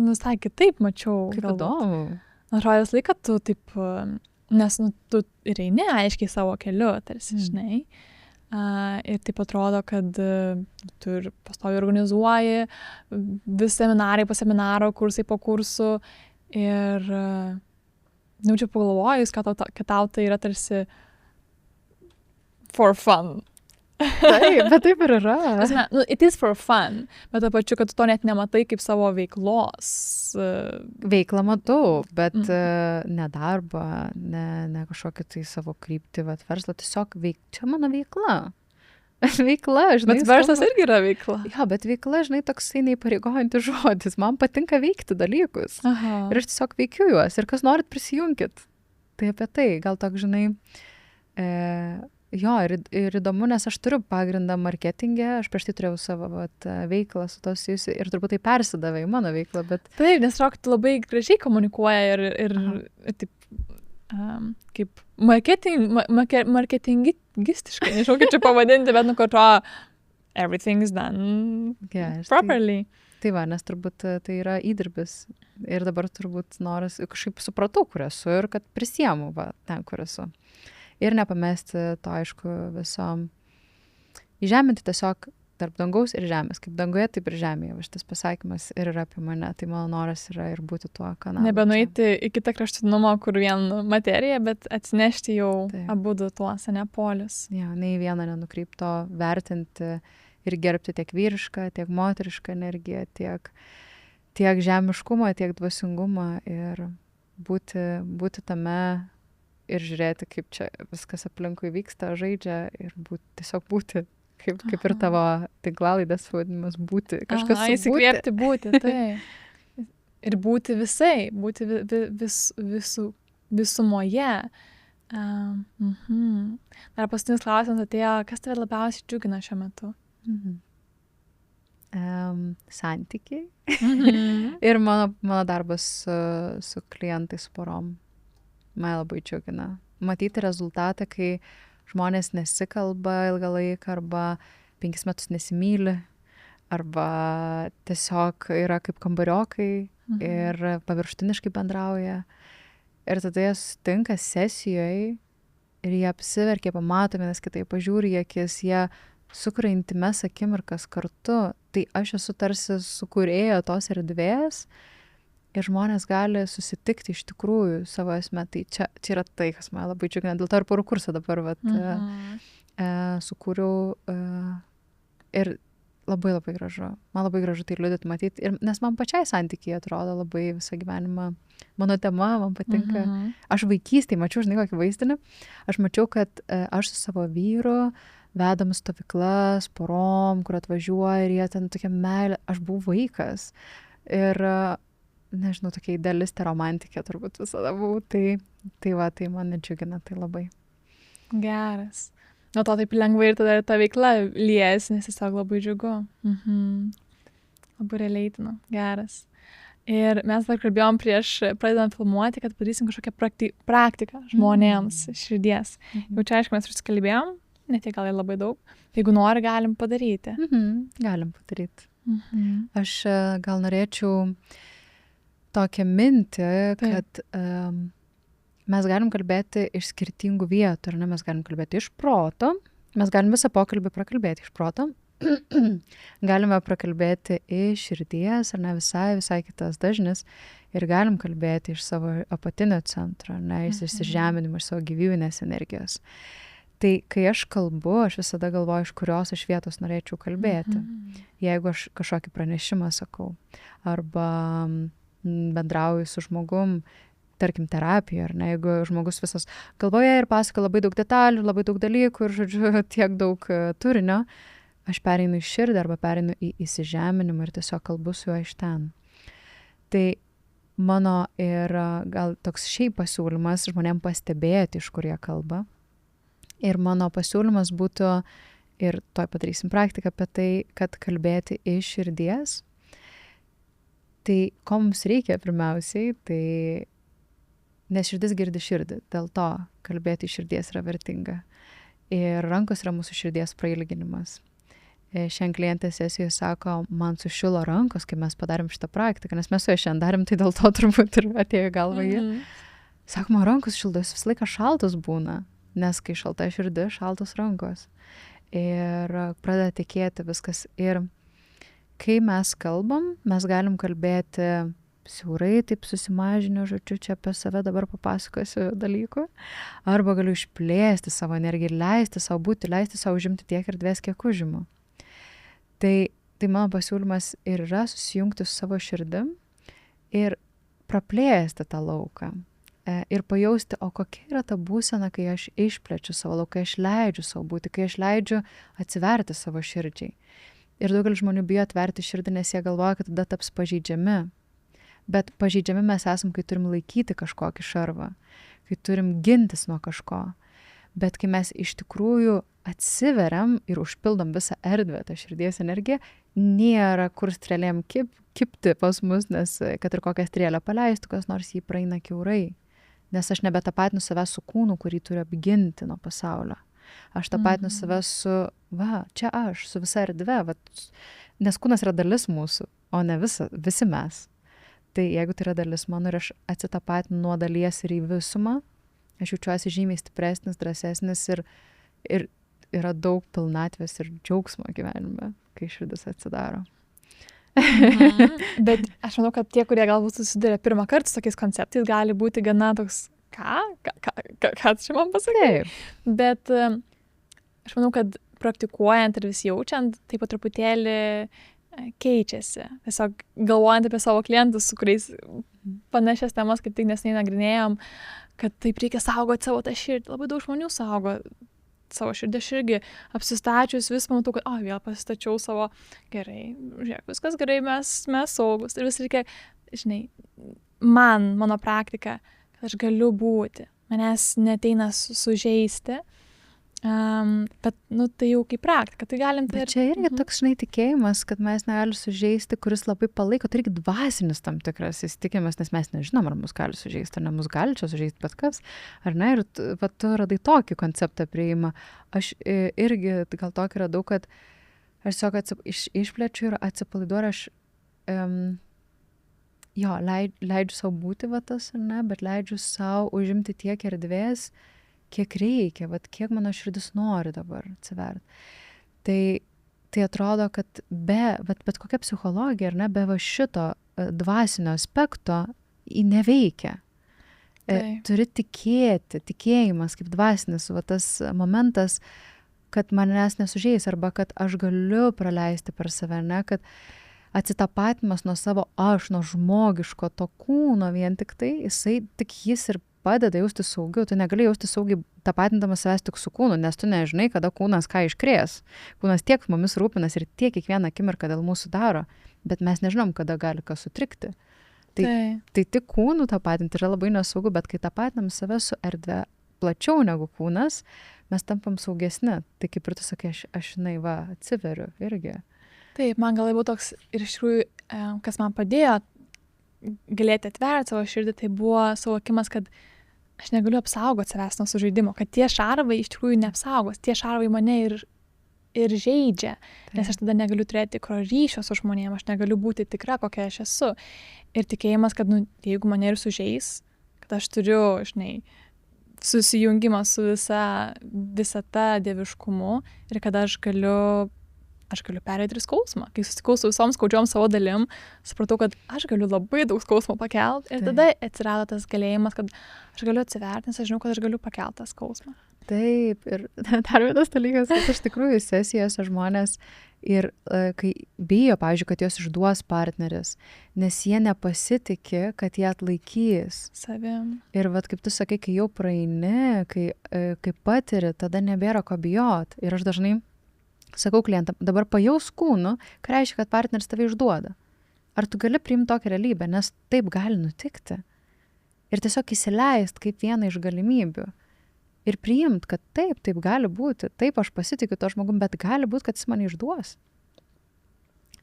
visai kitaip mačiau. Kaip įdomu. Atrodo, visą laiką tu taip, nes tu ir eini aiškiai savo keliu, tarsi, žinai. Ir taip atrodo, kad tu ir pastoviai organizuoji vis seminarai po seminaro, kursai po kursų. Ir čia pagalvojus, kad tau tai yra tarsi for fun. Taip, bet taip ir yra. It is for fun, bet to pačiu, kad tu to net nematai kaip savo veiklos. Veiklą matau, bet ne darbą, ne kažkokį tai savo kryptį, bet verslą, tiesiog čia mano veikla. Veikla, žinai. Bet verslas irgi yra veikla. Jo, bet veikla, žinai, toksai neįpareigojantis žodis. Man patinka veikti dalykus. Aha. Ir aš tiesiog veikiu juos. Ir kas norit, prisijunkit. Tai apie tai, gal toks, žinai... Jo, ir įdomu, nes aš turiu pagrindą marketingę, aš prieš tai turėjau savo veiklą su to susijusi ir turbūt tai persidavė į mano veiklą, bet... Taip, nes tu labai gražiai komunikuoja ir taip, kaip marketingistiškai, nežinau, kaip čia pavadinti, bet kad everything is done properly. Tai va, nes turbūt tai yra įdirbis ir dabar turbūt noras, kažkaip supratau, kur esu ir kad prisiemu ten, kur esu. Ir nepamesti to, aišku, visom. Įžeminti tiesiog tarp dangaus ir žemės. Kaip danguje, taip ir žemėje. Šitas pasakymas ir yra apie mane. Tai mano noras yra ir būti tuo kanalu. Nebenueiti į kitą kraštutinumą, kur vien materija, bet atsinešti jau abudu tuos, ne polius. Jo, nei vieną nenukrypto vertinti ir gerbti tiek vyrišką, tiek moterišką energiją, tiek žemiškumą, tiek dvasingumą ir būti tame ir žiūrėti, kaip čia viskas aplinkui vyksta, žaidžia ir tiesiog būti, kaip ir tavo tinklalaidės vadinimas, būti, kažkas įsikvėpti būti, tai. Ir būti visai, būti visumoje. Dar paskutinis klausimas atėjo, kas tave labiausiai džiugina šiuo metu? Santykiai ir mano darbas su klientais, su porom. Man labai džiugina. Matyti rezultatą, kai žmonės nesikalba ilgą laiką arba 5 metus nesimyli, arba tiesiog yra kaip kambariokai ir paviršutiniškai bendrauja. Ir tada jie sutinka sesijoje ir jie apsiverkia, pamato vienas kitai, pažiūri į akis, jie sukuria intimes akimirkas kartu. Tai aš esu tarsi sukūrėja tos erdvės. Ir žmonės gali susitikti iš tikrųjų savo esmę. Tai čia yra tai, kas man labai džiugina. Dėl to ir porų kursą dabar sukūriau ir labai labai gražu. Man labai gražu tai liudyti, matyti. Ir, nes man pačiai santykiai atrodo labai visą gyvenimą. Mano tema, man patinka. Aš vaikystėje mačiau, žinai, kokį vaizdinį. Aš mačiau, kad aš su savo vyru vedam stovyklas, porom, kur atvažiuoja ir jie ten tokia meilė. Aš buvau vaikas. Ir, nežinau, tokia idealistė romantikė turbūt visada buvau. Tai man nedžiugina tai labai. Geras. Nuo to taip lengvai ir tada ta veikla liejasi, nes tiesiog labai džiugu. Labai realiai, geras. Ir mes dar kalbėjom prieš pradedant filmuoti, kad padarysim kažkokią praktiką žmonėms širdies. Jau čia, aišku, mes susikalbėjom, ne tiek gal ir labai daug. Jeigu nori, galim padaryti. Galim padaryti. Aš gal norėčiau tokią mintį, kad mes galim kalbėti iš skirtingų vietų, ar ne? Mes galim kalbėti iš proto, mes galim visą pokalbį prakalbėti iš proto, galime prakalbėti iš širdies, ar ne, visai kitas dažnis, ir galim kalbėti iš savo apatinio centro, ar ne, iš įsižeminimo, iš savo gyvybinės energijos. Tai kai aš kalbu, aš visada galvoju, iš kurios aš vietos norėčiau kalbėti. Jeigu aš kažkokį pranešimą sakau, arba bendrauju su žmogum, tarkim, terapija, ar ne, jeigu žmogus visas galvoja ir pasako labai daug detalių, labai daug dalykų ir, žodžiu, tiek daug turinio, aš pereinu į širdį arba pereinu į įsižeminimą ir tiesiog kalbu su juo iš ten. Tai mano ir gal toks šiaip pasiūlymas žmonėm pastebėti, iš kur jie kalba. Ir mano pasiūlymas būtų, ir toj padarysim praktiką apie tai, kad kalbėti iš širdies. Tai ko mums reikia pirmiausiai, tai nes širdis girdi širdį, dėl to kalbėti iš širdies yra vertinga. Ir rankos yra mūsų širdies prailginimas. Šiandien klientė sesijoje sako, man sušilo rankos, kai mes padarėm šitą praktiką, nes mes su ja šiandien darėm, tai dėl to turbūt ir atėjo į galvą jį. Sako, man rankos šildos visą laiką šaltos būna, nes kai šalta širdis, šaltos rankos. Ir pradeda tekėti viskas. Ir kai mes kalbam, mes galim kalbėti siaurai, taip susimažinę, žodžiu, čia apie save dabar papasakosiu dalykų, arba galiu išplėsti savo energiją ir leisti savo būti, leisti savo užimti tiek erdvės, kiek užimu. Tai mano pasiūlymas ir yra susijungti su savo širdim ir praplėsti tą lauką ir pajausti, o kokia yra ta būsena, kai aš išplečiu savo lauką, kai aš leidžiu savo būti, kai aš leidžiu atsiverti savo širdžiai. Ir daugelis žmonių bijo atverti širdį, nes jie galvoja, kad tada taps pažeidžiami. Bet pažeidžiami mes esam, kai turim laikyti kažkokį šarvą, kai turim gintis nuo kažko. Bet kai mes iš tikrųjų atsiveriam ir užpildom visą erdvę, tą širdies energiją, nėra kur strėlėm kipti pas mus, nes kad ir kokią strėlę paleistų, kas nors jį praeina kiaurai. Nes aš nebetapatinu save su kūnu, kurį turiu apginti nuo pasaulio. Aš tapatinu save su, čia aš, su visa erdve, nes kūnas yra dalis mūsų, o ne visi mes. Tai jeigu tai yra dalis mano ir aš atsitapatinu nuo dalies ir į visumą, aš jaučiuosi žymiai stipresnis, drąsesnis ir yra daug pilnatvės ir džiaugsmo gyvenime, kai širdis atsidaro. Bet aš manau, kad tie, kurie galbūt susiduria pirmą kartą su tokiais konceptais, gali būti gana toks, ką čia man pasakai? Bet aš manau, kad praktikuojant ir vis jaučiant, taip pat truputėlį keičiasi. Tiesiog galvojant apie savo klientus, su kuriais panašias temas, kaip tik neseniai nagrinėjom, kad taip reikia saugoti savo tą širdį. Labai daug žmonių saugo savo širdį. Aš irgi apsistačius vis matau, kad vėl pasistačiau savo gerai, žiūrėk, viskas gerai, mes saugus. Ir vis reikia, žinai, mano praktika, kad aš galiu būti. Manęs neteina sužeisti. Bet, tai jau kaip praktika, tai galim tai... Bet čia irgi toks, žinai, tikėjimas, kad mes negali sužeisti, kuris labai palaiko, tai irgi dvasinis tam tikras įsitikėjimas, nes mes nežinom, ar mus gali sužeisti, ar ne mus gali čia sužeisti bet kas, ar ne, ir tu radai tokį konceptą priima. Aš irgi gal tokį radau, kad aš tiesiog išplečiu ir atsipalaiduoju, aš leidžiu savo būti tas, ar ne, bet leidžiu savo užimti tiek erdvės, kiek reikia, kiek mano širdis nori dabar atsiverti. Tai atrodo, kad bet kokia psichologija, ar ne, be šito dvasinio aspekto ji neveikia. Turi tikėti, tikėjimas kaip dvasinis, tas momentas, kad manęs nesužeis, arba kad aš galiu praleisti per save, ne, kad atsitapatimas nuo savo aš, nuo žmogiško to kūno vien tik tai, jis ir padeda jausti saugiau. Tu negali jausti saugiai tapatindamas savęs tik su kūnu, nes tu nežinai, kada kūnas ką iškrės. Kūnas tiek mumis rūpinas ir tiek kiekvieną akimirką dėl mūsų daro, bet mes nežinom, kada gali kas sutrikti. Tai tik kūnų tapatinti yra labai nesaugu, bet kai tapatinam save su erdve plačiau negu kūnas, mes tampam saugesni. Tai kaip ir tu sakai, aš atsiveriu irgi. Taip, man gal labiau toks ir iš tikrųjų, kas man padėjo galėti atverti savo širdį, tai buvo suvokimas, kad aš negaliu apsaugoti savęs nuo sužeidimo, kad tie šarvai iš tikrųjų neapsaugos, tie šarvai mane ir žaidžia, nes aš tada negaliu turėti tikro ryšio su žmonėm, aš negaliu būti tikra, kokia aš esu. Ir tikėjimas, kad jeigu mane ir sužeis, kad aš turiu, susijungimą su visata dieviškumu ir kad aš galiu perėti ir skausmą. Kai susitikau su visom skaudžiom savo dalim, supratau, kad aš galiu labai daug skausmo pakelt ir tada atsirado tas galėjimas, kad aš galiu atsiverti, nes aš žinau, kad aš galiu pakelt tą skausmą. Taip, ir dar vienas dalykas, kad iš tikrųjų sesijose žmonės ir kai bijo, pavyzdžiui, kad jos išduos partneris, nes jie nepasitikė, kad jie atlaikys savim. Ir kaip tu sakai, kai jau praeini, kai patiri, tada nebėra ko bijot. Ir aš dažnai sakau klientam, dabar pajaus kūnu, ką reiškia, kad partneris tave išduoda. Ar tu gali priimti tokią realybę, nes taip gali nutikti. Ir tiesiog įsileist kaip vieną iš galimybių. Ir priimt, kad taip gali būti, taip aš pasitikiu to žmogum, bet gali būti, kad jis mane išduos.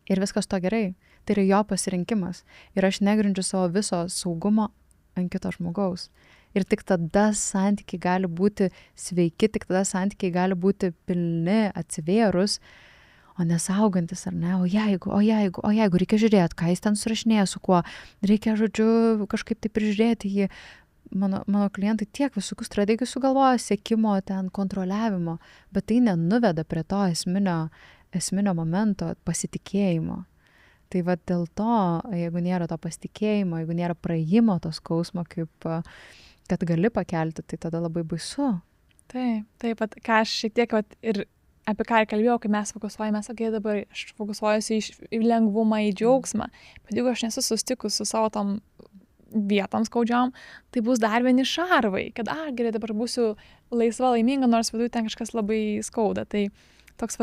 Ir viskas to gerai. Tai yra jo pasirinkimas. Ir aš negrindžiu savo viso saugumo ant kito žmogaus. Ir tik tada santykiai gali būti sveiki, tik tada santykiai gali būti pilni, atsivėrus, o nesaugantis, ar ne? O jeigu, reikia žiūrėti, ką jis ten surašinėja, su kuo, reikia, žodžiu, kažkaip tai prižiūrėti jį. Mano klientai tiek visokių strategijų sugalvoja, siekimo, ten kontroliavimo, bet tai nenuveda prie to esminio momento pasitikėjimo. Tai dėl to, jeigu nėra to pasitikėjimo, jeigu nėra praėjimo to skausmo, kad gali pakelti, tai tada labai baisu. Taip, ką aš šiek tiek ir apie ką ir kalbėjau, kai mes fokusuojamės, dabar aš fokusuojuosi į lengvumą, į džiaugsmą, bet jeigu aš nesu susitikus su savo tom vietom skaudžiom, tai bus dar vieni šarvai, kad gerai, dabar būsiu laisva, laiminga, nors viduje ten kažkas labai skauda. Tai toks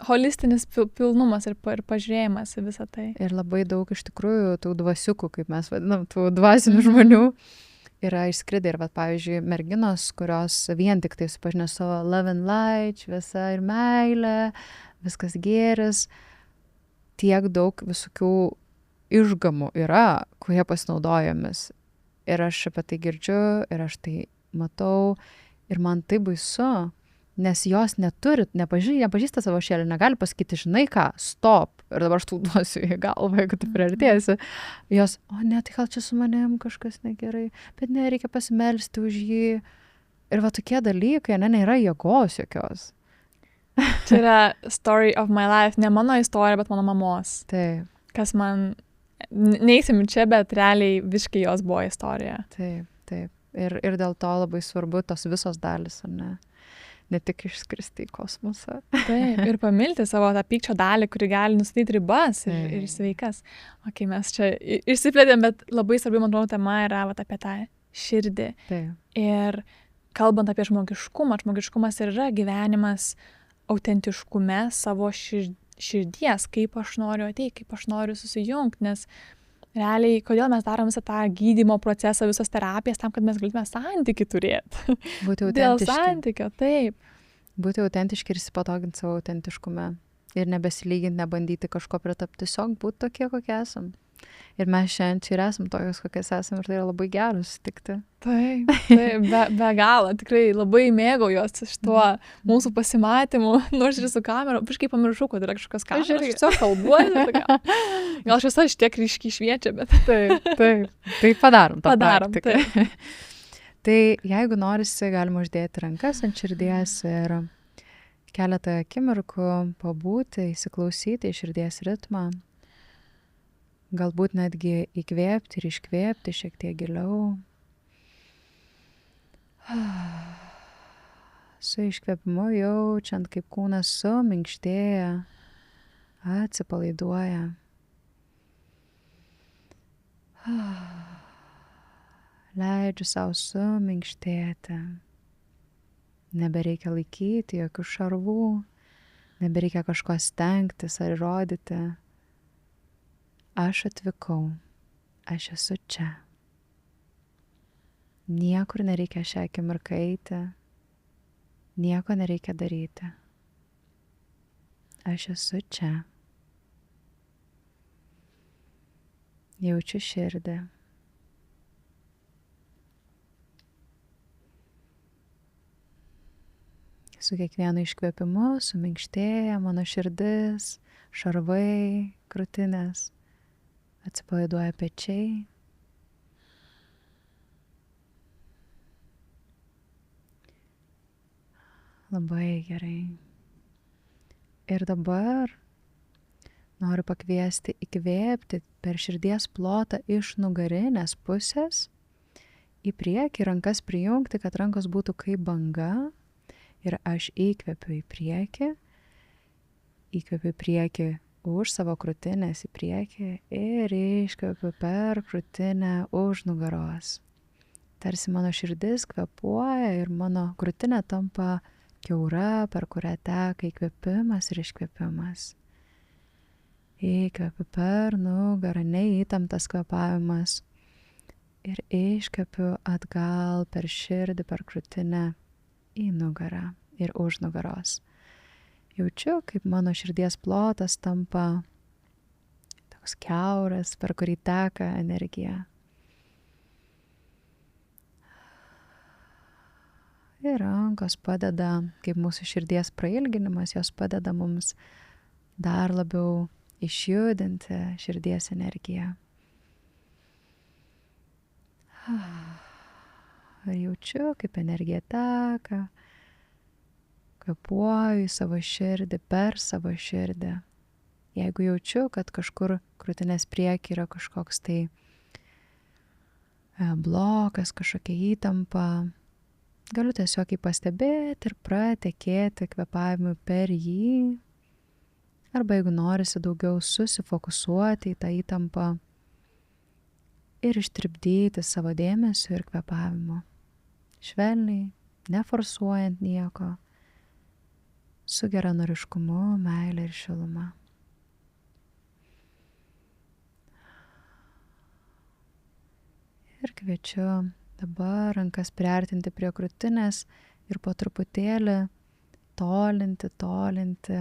holistinis pilnumas ir pažiūrėjimas į visą tai. Ir labai daug iš tikrųjų tų dvasiukų, kaip mes vadinam, tų dvasinių žmonių yra išskridę. Ir pavyzdžiui, merginos, kurios vien tik tai supažinę savo love and light, šviesa ir meilė, viskas gėris, tiek daug visokių išgamų yra, kurie pasinaudojomis. Ir aš apie tai girdžiu, ir aš tai matau, ir man tai baisu, nes jos nepažįsta savo šėlį, negali pasakyti, žinai ką, stop, ir dabar aš tau duosiu į galvą, jeigu tu priartėsi. Jos, ne, tai gal čia su manim kažkas negerai, bet ne, reikia pasimelsti už jį. Ir tokie dalykai, nėra jėgos jokios. Čia yra story of my life, ne mano istorija, bet mano mamos. Taip. Kas man, neįsim čia, bet realiai visiškai jos buvo istorija. Taip. Ir dėl to labai svarbu tos visos dalis, ar ne? Ne tik išskristi į kosmosą. Taip, ir pamilti savo tą pykčio dalį, kuri gali nustatyti ribas ir sveikas. Ok, mes čia išsiplėtėm, bet labai svarbi, man atrodo, tema yra apie tą širdį. Taip. Ir kalbant apie žmogiškumą, žmogiškumas yra gyvenimas autentiškume savo širdies, kaip aš noriu ateiti, kaip aš noriu susijungti, nes realiai, kodėl mes darom visą tą gydymo procesą, visas terapijas, tam, kad mes galėtume santykį turėti. Būti autentiški. Dėl santykio, taip. Būti autentiški ir įsipatoginti savo autentiškume. Ir nebesilyginti, nebandyti kažko pritapti, tiesiog būti tokie, kokie esam. Ir mes šiandien čia ir esam tokios, kokias esam, ir tai yra labai geras susitikti. Taip, be galo, tikrai labai mėgaujuosi iš tuo mūsų pasimatymu, nors ir su kamera, kažkaip pamiršau, kad yra kažkokios kameros, aš tiesiog kalbuosi, gal šviesa šiek tiek ryškiai šviečia, bet taip, tai padarom tą praktiką. Tai jeigu norisi, galima uždėti rankas ant širdies ir keletą akimirkų pabūti, įsiklausyti į širdies ritmą. Galbūt netgi įkvėpti ir iškvėpti šiek tiek giliau. Su iškvėpimu jaučiant, kaip kūnas suminkštėja, atsipalaiduoja. Leidžiu savo suminkštėti. Nebereikia laikyti jokių šarvų, nebereikia kažko stengtis ar įrodyti. Aš atvykau, aš esu čia. Niekur nereikia šią akimirką eiti, nieko nereikia daryti. Aš esu čia. Jaučiu širdį. Su kiekvienu iškvėpimu suminkštėja mano širdis, šarvai, krūtinės, atsipalaiduoja pečiai. Labai gerai. Ir dabar noriu pakviesti įkvėpti per širdies plotą iš nugarinės pusės, į priekį rankas prijungti, kad rankos būtų kaip banga. Ir aš įkvepiu į priekį už savo krūtinės į priekį ir iškvepiu per krūtinę už nugaros. Tarsi mano širdis kvėpuoja ir mano krūtinė tampa kiaura, per kurią teka įkvėpimas ir iškvėpimas. Įkvepiu per nugarą, neįtemptas kvėpavimas. Ir iškvepiu atgal per širdį, per krūtinę į nugarą ir už nugaros. Jaučiu, kaip mano širdies plotas tampa toks kiauras, per kurį teka energija. Ir rankos padeda, kaip mūsų širdies prailginimas, jos padeda mums dar labiau išjudinti širdies energiją. Ir jaučiu, kaip energija teka, kvėpuoju į savo širdį, per savo širdį. Jeigu jaučiu, kad kažkur krūtinės prieky yra kažkoks tai blokas, kažkokia įtampa, galiu tiesiog jį pastebėti ir pratekėti kvėpavimu per jį. Arba jeigu norisi daugiau susifokusuoti į tą įtampą ir ištirpdyti savo dėmesio ir kvėpavimu. Švelniai, neforsuojant nieko, su geranoriškumu, meile ir šiluma. Ir kviečiu dabar rankas priartinti prie krūtinės ir po truputėlį tolinti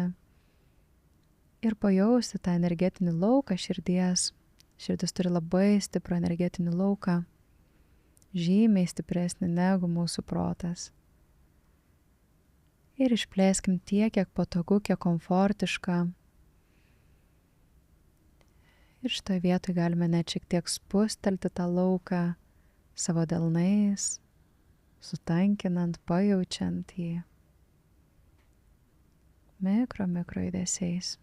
ir pajausti tą energetinį lauką širdies. Širdis turi labai stiprų energetinį lauką, žymiai stipresnį negu mūsų protas. Ir išplėskim tiek, kiek patogu, kiek komfortiška. Ir šitoje vietoje galime net šiek tiek spustelti tą lauką savo delnais, sutankinant, pajaučiant jį. Mikro judesiais.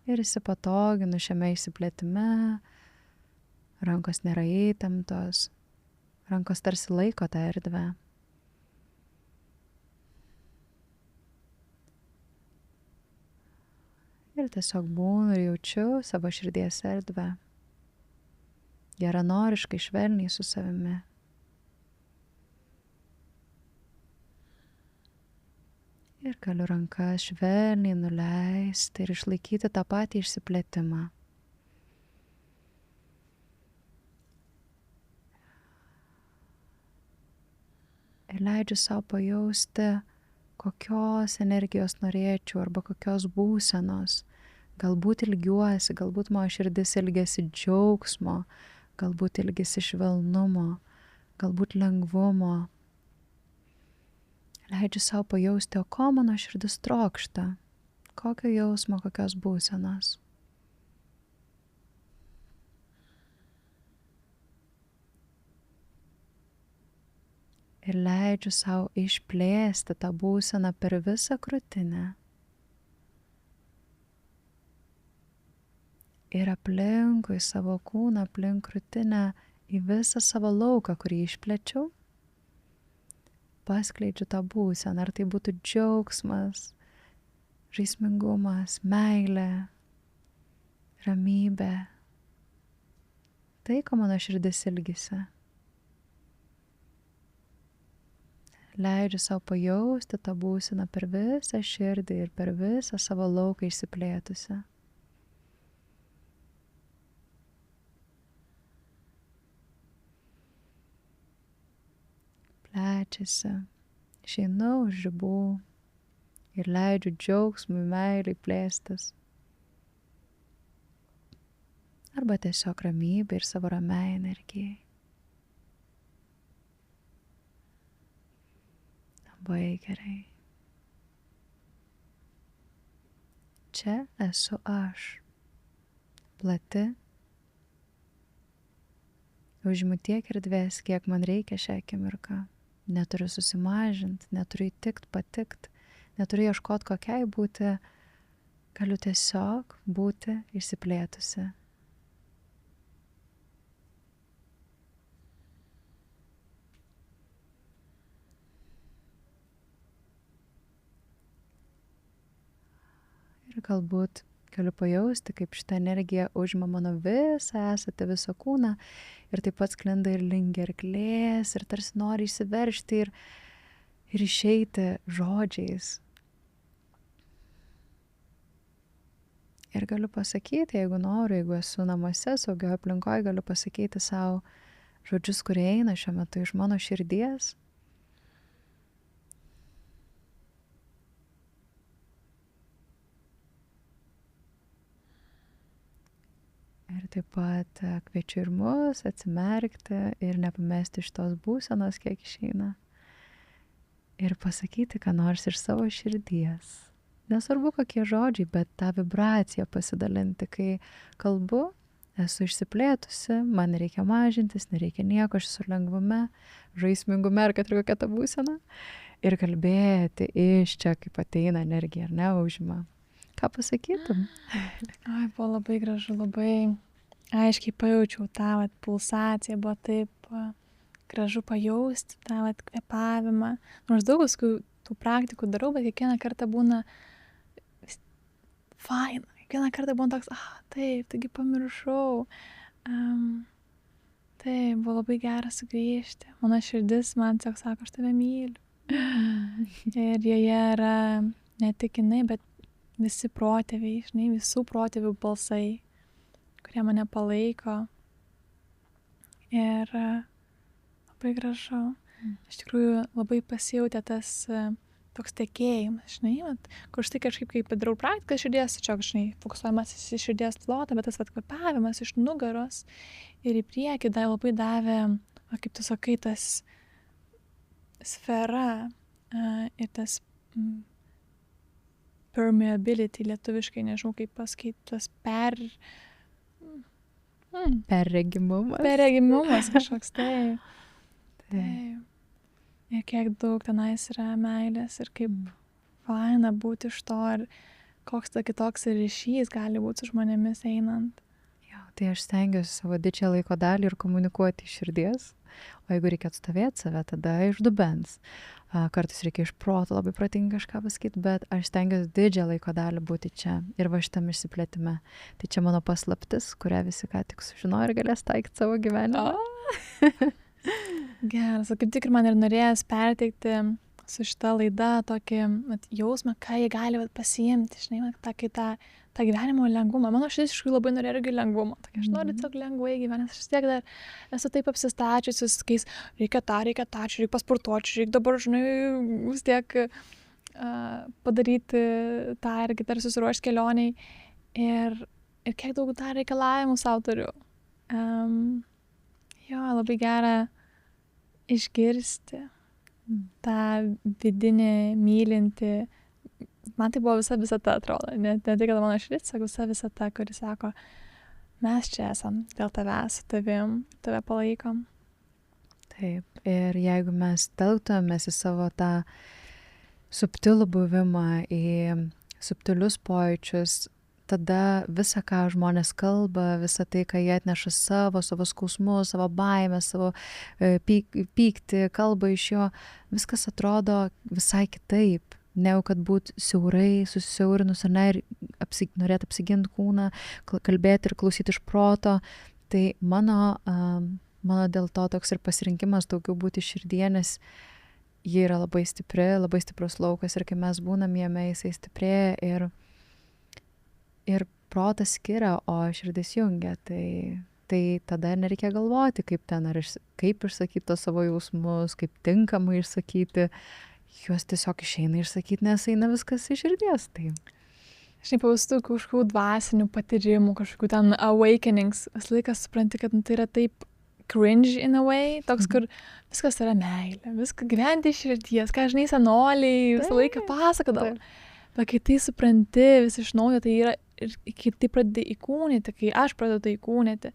Ir įsipatoginu šiame išsiplėtime, rankos nėra įtemptos, rankos tarsi laiko tą erdvę. Ir tiesiog būnu ir jaučiu savo širdies erdvę, geranoriškai, švelniai su savimi. Ir galiu rankas švelniai nuleisti ir išlaikyti tą patį išsiplėtimą. Ir leidžiu savo pajausti, kokios energijos norėčiau arba kokios būsenos. Galbūt ilgiuosi, galbūt mano širdis ilgėsi džiaugsmo, galbūt ilgėsi švelnumo, galbūt lengvumo. Leidžiu savo pajausti, o ko mano širdis trokšta, kokio jausmo, kokios būsenos. Ir leidžiu savo išplėsti tą būseną per visą krūtinę. ir aplinkui savo kūną, aplink krūtinę, į visą savo lauką, kurį išplečiau, paskleidžiu tą būseną, ar tai būtų džiaugsmas, žaismingumas, meilė, ramybė, tai, ko mano širdis ilgisi. Leidžiu savo pajausti tą būseną per visą širdį ir per visą savo lauką išsiplėtusią. Plečiasi, išeinu už ribų ir leidžiu džiaugsmui, meiliai plėstis. Arba tiesiog ramybė ir savo ramiai energijai. Labai gerai. Čia esu aš. Plati. Užimu tiek erdvės, kiek man reikia šią akimirką. Neturiu susimažinti, neturiu įtikt, patikt, neturiu ieškoti kokiai būti. Galiu tiesiog būti išsiplėtusi. Ir galbūt galiu pajausti, kaip šitą energiją užima mano visą esatę, visą kūną ir taip pat sklinda ir link gerklės ir tarsi nori išsiveržti ir išeiti žodžiais. Ir galiu pasakyti, jeigu noriu, jeigu esu namuose, saugioje aplinkoje, galiu pasakyti savo žodžius, kurie eina šiuo metu iš mano širdies. Ir taip pat kviečiu ir mus atsimerkti ir nepamesti šitos būsenos, kiek išeina. Ir pasakyti, ką nors iš savo širdies. Nesvarbu, kokie žodžiai, bet tą vibraciją pasidalinti, kai kalbu, esu išsiplėtusi, man nereikia mažintis, nereikia nieko, aš esu lengvume, žaismingume, ar kad ir kokia ta būsena. Ir kalbėti iš čia, kaip ateina energija, ar ne, užima. Ką pasakytum? Ai, buvo labai gražu, labai aiškiai pajaučiau tą pulsaciją, buvo taip gražu pajausti tą kvėpavimą. Nors daug tų praktikų darau, bet kiekvieną kartą būna faina. Kiekvieną kartą būna toks, taip, taigi pamiršau. Taip, buvo labai gera sugrįžti. Mano širdis man tiesiog sako, aš tave myliu. Ir joje yra ne tik jinai, bet visi protėviai, žinai, visų protėvių balsai, kurie mane palaiko. Ir labai gražu. Iš tikrųjų labai pasijautė tas toks tekėjimas, žinai, kur štai kažkaip, kai padarau praktiką širdies, čia, žinai, fokusuojamas į širdies plotą, bet tas kvėpavimas iš nugaros ir į priekį labai davė, kaip tu sakai, tas sfera ir tas permeability lietuviškai, nežinau kaip pasakyti, tas perregimumas. Perregimumas kažkoks, taip. Ir kiek daug tenais yra meilės ir kaip faina būti iš to ir koks kitoks ryšys gali būti su žmonėmis einant. Jo, tai aš stengiuosi savo didžiąją laiko dalį ir komunikuoti iš širdies, o jeigu reikia atstovėti save, tada iš dubens. Kartais reikia iš proto labai protingai kažką pasakyti, bet aš stengiuosi didžiąją laiko dalį būti čia ir va šitam išsiplėtime. Tai čia mano paslaptis, kurią visi ką tik sužinojo ir galės taikyti savo gyvenimą. Geras, o kaip tik ir man ir norėjęs perteikti su šita laida tokį jausmą, ką jie gali pasiimti, žinai, tą gyvenimo lengvumą. Mano širdis iš tikrųjų labai norėjo irgi lengvumo. Aš noriu tiesiog lengvai gyventi. Aš vis tiek dar esu taip apsistačiusi, sakys, reikia tą, čia reikia pasportuoti, čia reikia dabar, žinai, vis tiek padaryti tą irgi dar susiruošti kelioniai. Ir kiek daug dar reikalavimų savo turiu. Jo, labai gera išgirsti tą vidinį, mylinti. Man tai buvo visa ta, atrodo. Ne tai, kad mano širdis, sako, visa ta, kuri sako, mes čia esam dėl tavęs, su tavim, tave palaikom. Taip, ir jeigu mes telktumėmės į savo tą subtilų buvimą, į subtilius pojūčius, tada visa, ką žmonės kalba, visa tai, ką jie atneša savo skausmus, savo baimę, savo pyktį, kalba iš jo, viskas atrodo visai kitaip, negu kad būt siaurai, susiaurinus, ar ne, ir norėti apsiginti kūną, kalbėti ir klausyti iš proto. Tai mano dėl to toks ir pasirinkimas daugiau būti širdyje, nes ji yra labai stipri, labai stiprus laukas ir kai mes būnam jame, jisai stiprėja ir protas skiria, o širdis jungia. Tai tada nereikia galvoti, kaip išsakyti tos savo jausmus, kaip tinkamai išsakyti. Juos tiesiog išeina išsakyti, nes eina viskas iš širdies. Tai. Aš nepaustu kažkokių dvasinių patyrimų, kažkokių ten awakenings. Vis laikas supranti, kad tai yra taip cringe in a way, toks, kur viskas yra meilė, viską gyventi iš širdies, ką žinai senoliai visą laiką pasakodavo. Bet kai tai supranti vis iš naujo, tai yra, ir kai tai pradedi įkūnyti, kai aš pradedu tai įkūnyti,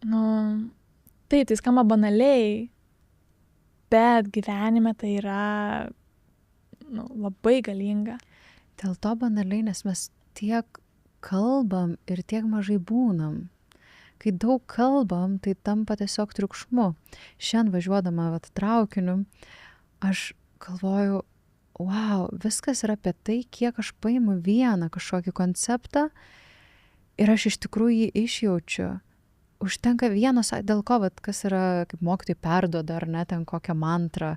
taip, tai skamba banaliai, bet gyvenime tai yra labai galinga. Dėl to banaliai, nes mes tiek kalbam ir tiek mažai būnam. Kai daug kalbam, tai tampa tiesiog triukšmu. Šiandien važiuodama traukiniu, aš galvoju, wow, viskas yra apie tai, kiek aš paimu vieną kažkokį konceptą ir aš iš tikrųjų jį išjaučiu. Užtenka vienas, dėl ko, kas yra, kaip mokytojai perduoda, ar ne, ten kokią mantrą.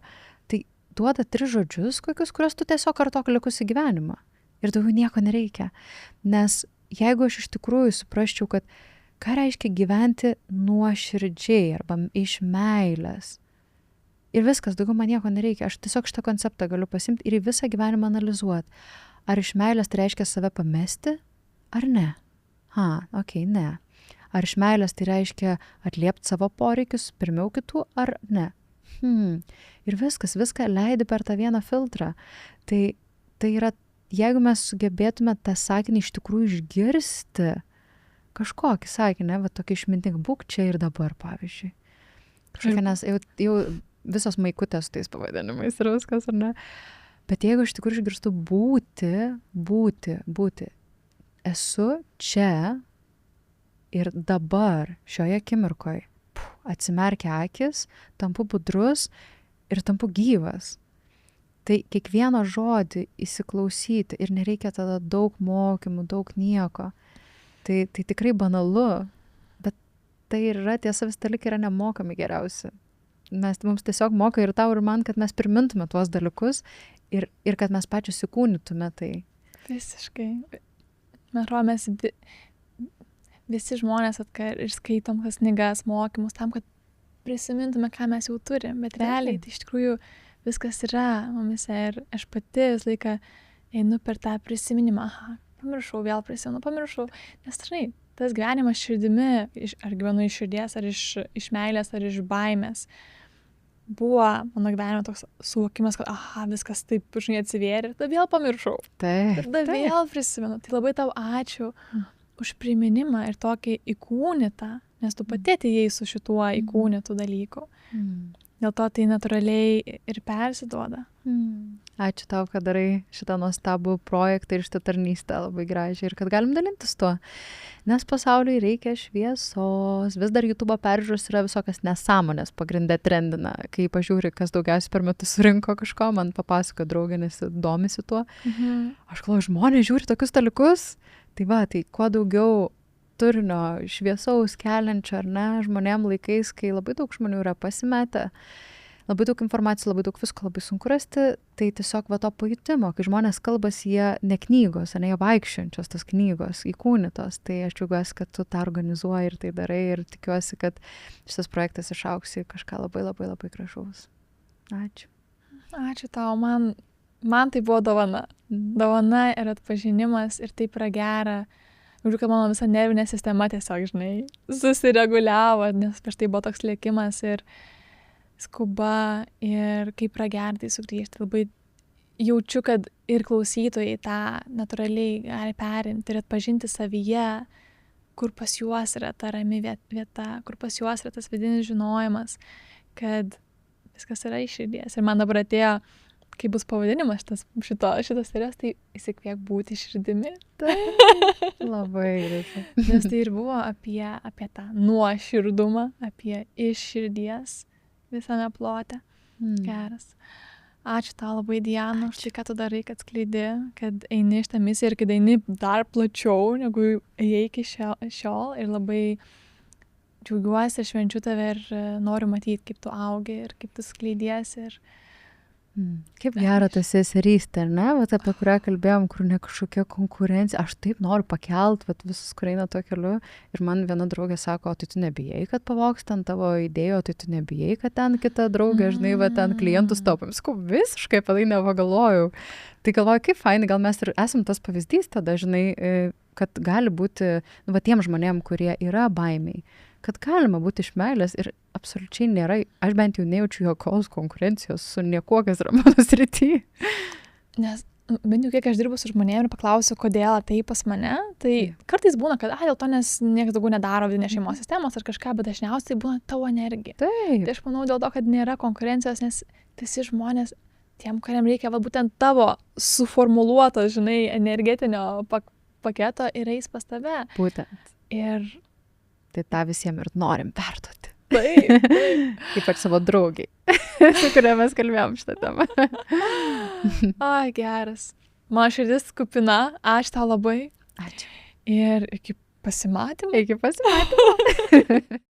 Tai duoda 3 žodžius, kuriuos tu tiesiog kartok likusį gyvenimą. Ir daugiau nieko nereikia. Nes jeigu aš iš tikrųjų suprasčiau, kad ką reiškia gyventi nuoširdžiai arba iš meilės. Ir viskas, daugiau man nieko nereikia. Aš tiesiog šitą konceptą galiu pasimti ir į visą gyvenimą analizuoti. Ar iš meilės tai reiškia save pamesti, ar ne? Ne. Ar iš meilės tai reiškia atliepti savo poreikius pirmiau kitų, ar ne? Ir viską leidi per tą vieną filtrą. Tai yra, jeigu mes sugebėtume tą sakinį iš tikrųjų išgirsti, kažkokį sakinį, tokį išmintingą, būk čia ir dabar, pavyzdžiui. Kažkokia, nes jau visos maikutės tais pavadinimais ir viskas, ar ne? Bet jeigu iš tikrųjų išgirstu būti, esu čia ir dabar, šioje akimirkoje, atsimerkia akis, tampu budrus ir tampu gyvas. Tai kiekvieno žodį įsiklausyti ir nereikia tada daug mokymų, daug nieko. Tai tikrai banalu, bet tai yra tiesa, vis dalykai yra nemokami geriausi. Mums tiesiog moka ir tau, ir man, kad mes primintume tuos dalykus ir kad mes pačius įkūnytume tai. Visiškai. Man atrodo, mes visi žmonės ir skaitom kas knygas, mokymus, tam, kad prisimintume, ką mes jau turim, bet realiai tai iš tikrųjų viskas yra mumise ir aš pati vis laiką einu per tą prisiminimą. Pamiršau, vėl prisimenu, nes tas gyvenimas širdimi, ar gyvenu iš širdies, ar iš meilės, ar iš baimės, buvo mano gyvenime toks suvokimas, kad viskas taip, atsivėrė, ir tada vėl pamiršau. Ir tada vėl prisimenu. Tai labai tau ačiū už priminimą ir tokį įkūnytą, nes tu pati atėjai su šituo įkūnytų dalyku. Dėl to tai natūraliai ir persiduoda. Ačiū tau, kad darai šitą nuostabų projektą ir šitą tarnystę labai gražiai ir kad galim dalintis tuo. Nes pasauliui reikia šviesos. Vis dar YouTube peržiūros yra visokias nesąmonės pagrinde trendina. Kai pažiūri, kas daugiausiai per metus surinko kažko, man papasako draugė, nes domisi tuo. Aš galvoju, žmonės žiūri tokius dalykus. Tai kuo daugiau turinio šviesaus keliančio, ar ne, žmonėm laikais, kai labai daug žmonių yra pasimetę, labai daug informacijos, labai daug visko, labai sunku rasti, tai tiesiog to pajutimo, kai žmonės kalbas, jie ne knygos, ne jie vaikščiančios tos knygos, įkūnytos, tai aš džiaugiuosi, kad tu tą organizuoji ir tai darai ir tikiuosi, kad šitas projektas išaugs į kažką labai labai labai gražaus. Ačiū. Ačiū tau, man tai buvo dovana. Dovana ir atpažinimas ir taip yra gera. Žiūrėjau, kad mano visa nervinė sistema tiesiog, susireguliavo, nes prieš tai buvo toks lėkimas ir skuba ir kaip pragertai sugrįžti. Labai jaučiu, kad ir klausytojai tą natūraliai gali perimti ir atpažinti savyje, kur pas juos yra ta rami vieta, kur pas juos yra tas vidinis žinojimas, kad viskas yra iš širdies. Ir man dabar atėjo kai bus pavadinimas šitos serijos, tai įsikvėk būti širdimi. Labai gražu. Nes tai ir buvo apie tą nuoširdumą, apie iš širdies visame plote. Geras. Ačiū tau labai, Diana, už tai, ką tu darai, kad skleidi, kad eini iš tą misiją ir kad eini dar plačiau, negu ėjai iki šiol. Ir labai džiaugiuosi ir švenčiu tave ir noriu matyti, kaip tu augi ir kaip tu skleidiesi. Kaip gera ta seserystė, ar ne? Vat apie kurią kalbėjom, kur ne kažkokia konkurencija. Aš taip noriu pakelt, visus, kur eina tuo keliu. Ir man viena draugė sako, tai tu nebijai, kad pavogs ten tavo idėjų, tai tu nebijai, kad ten kita draugė, žinai, ten klientus taupim. Sakau, visiškai apie tai nepagalvojau. Tai galvoju, kaip fainai, gal mes ir esam tas pavyzdys tada, žinai, kad gali būti, tiem žmonėm, kurie yra baimiai, kad galima būti iš meilės ir absoliučiai nėra, aš bent jau nejaučiu jokios konkurencijos su niekuo, kas yra mano srity. Nes bent jau kiek aš dirbu su žmonėm ir paklausiu, kodėl atei pas mane, tai kartais būna, kad dėl to, nes niekas daugiau nedaro vidinės šeimos sistemos ar kažką, bet dažniausiai būna tavo energija. Taip. Tai aš manau dėl to, kad nėra konkurencijos, nes visi žmonės, tiem, kuriam reikia būtent tavo suformuluoto, žinai, energetinio paketo ir eis pas tave. Būtent. Ir tai tą visiems ir norim perduoti. Taip. Ypač savo draugiai, su kuria mes kalbėjom šitą temą. Ai, geras. Man širdis kupina. Ačiū tau labai. Ačiū. Ir iki pasimatymo. Iki pasimatymo.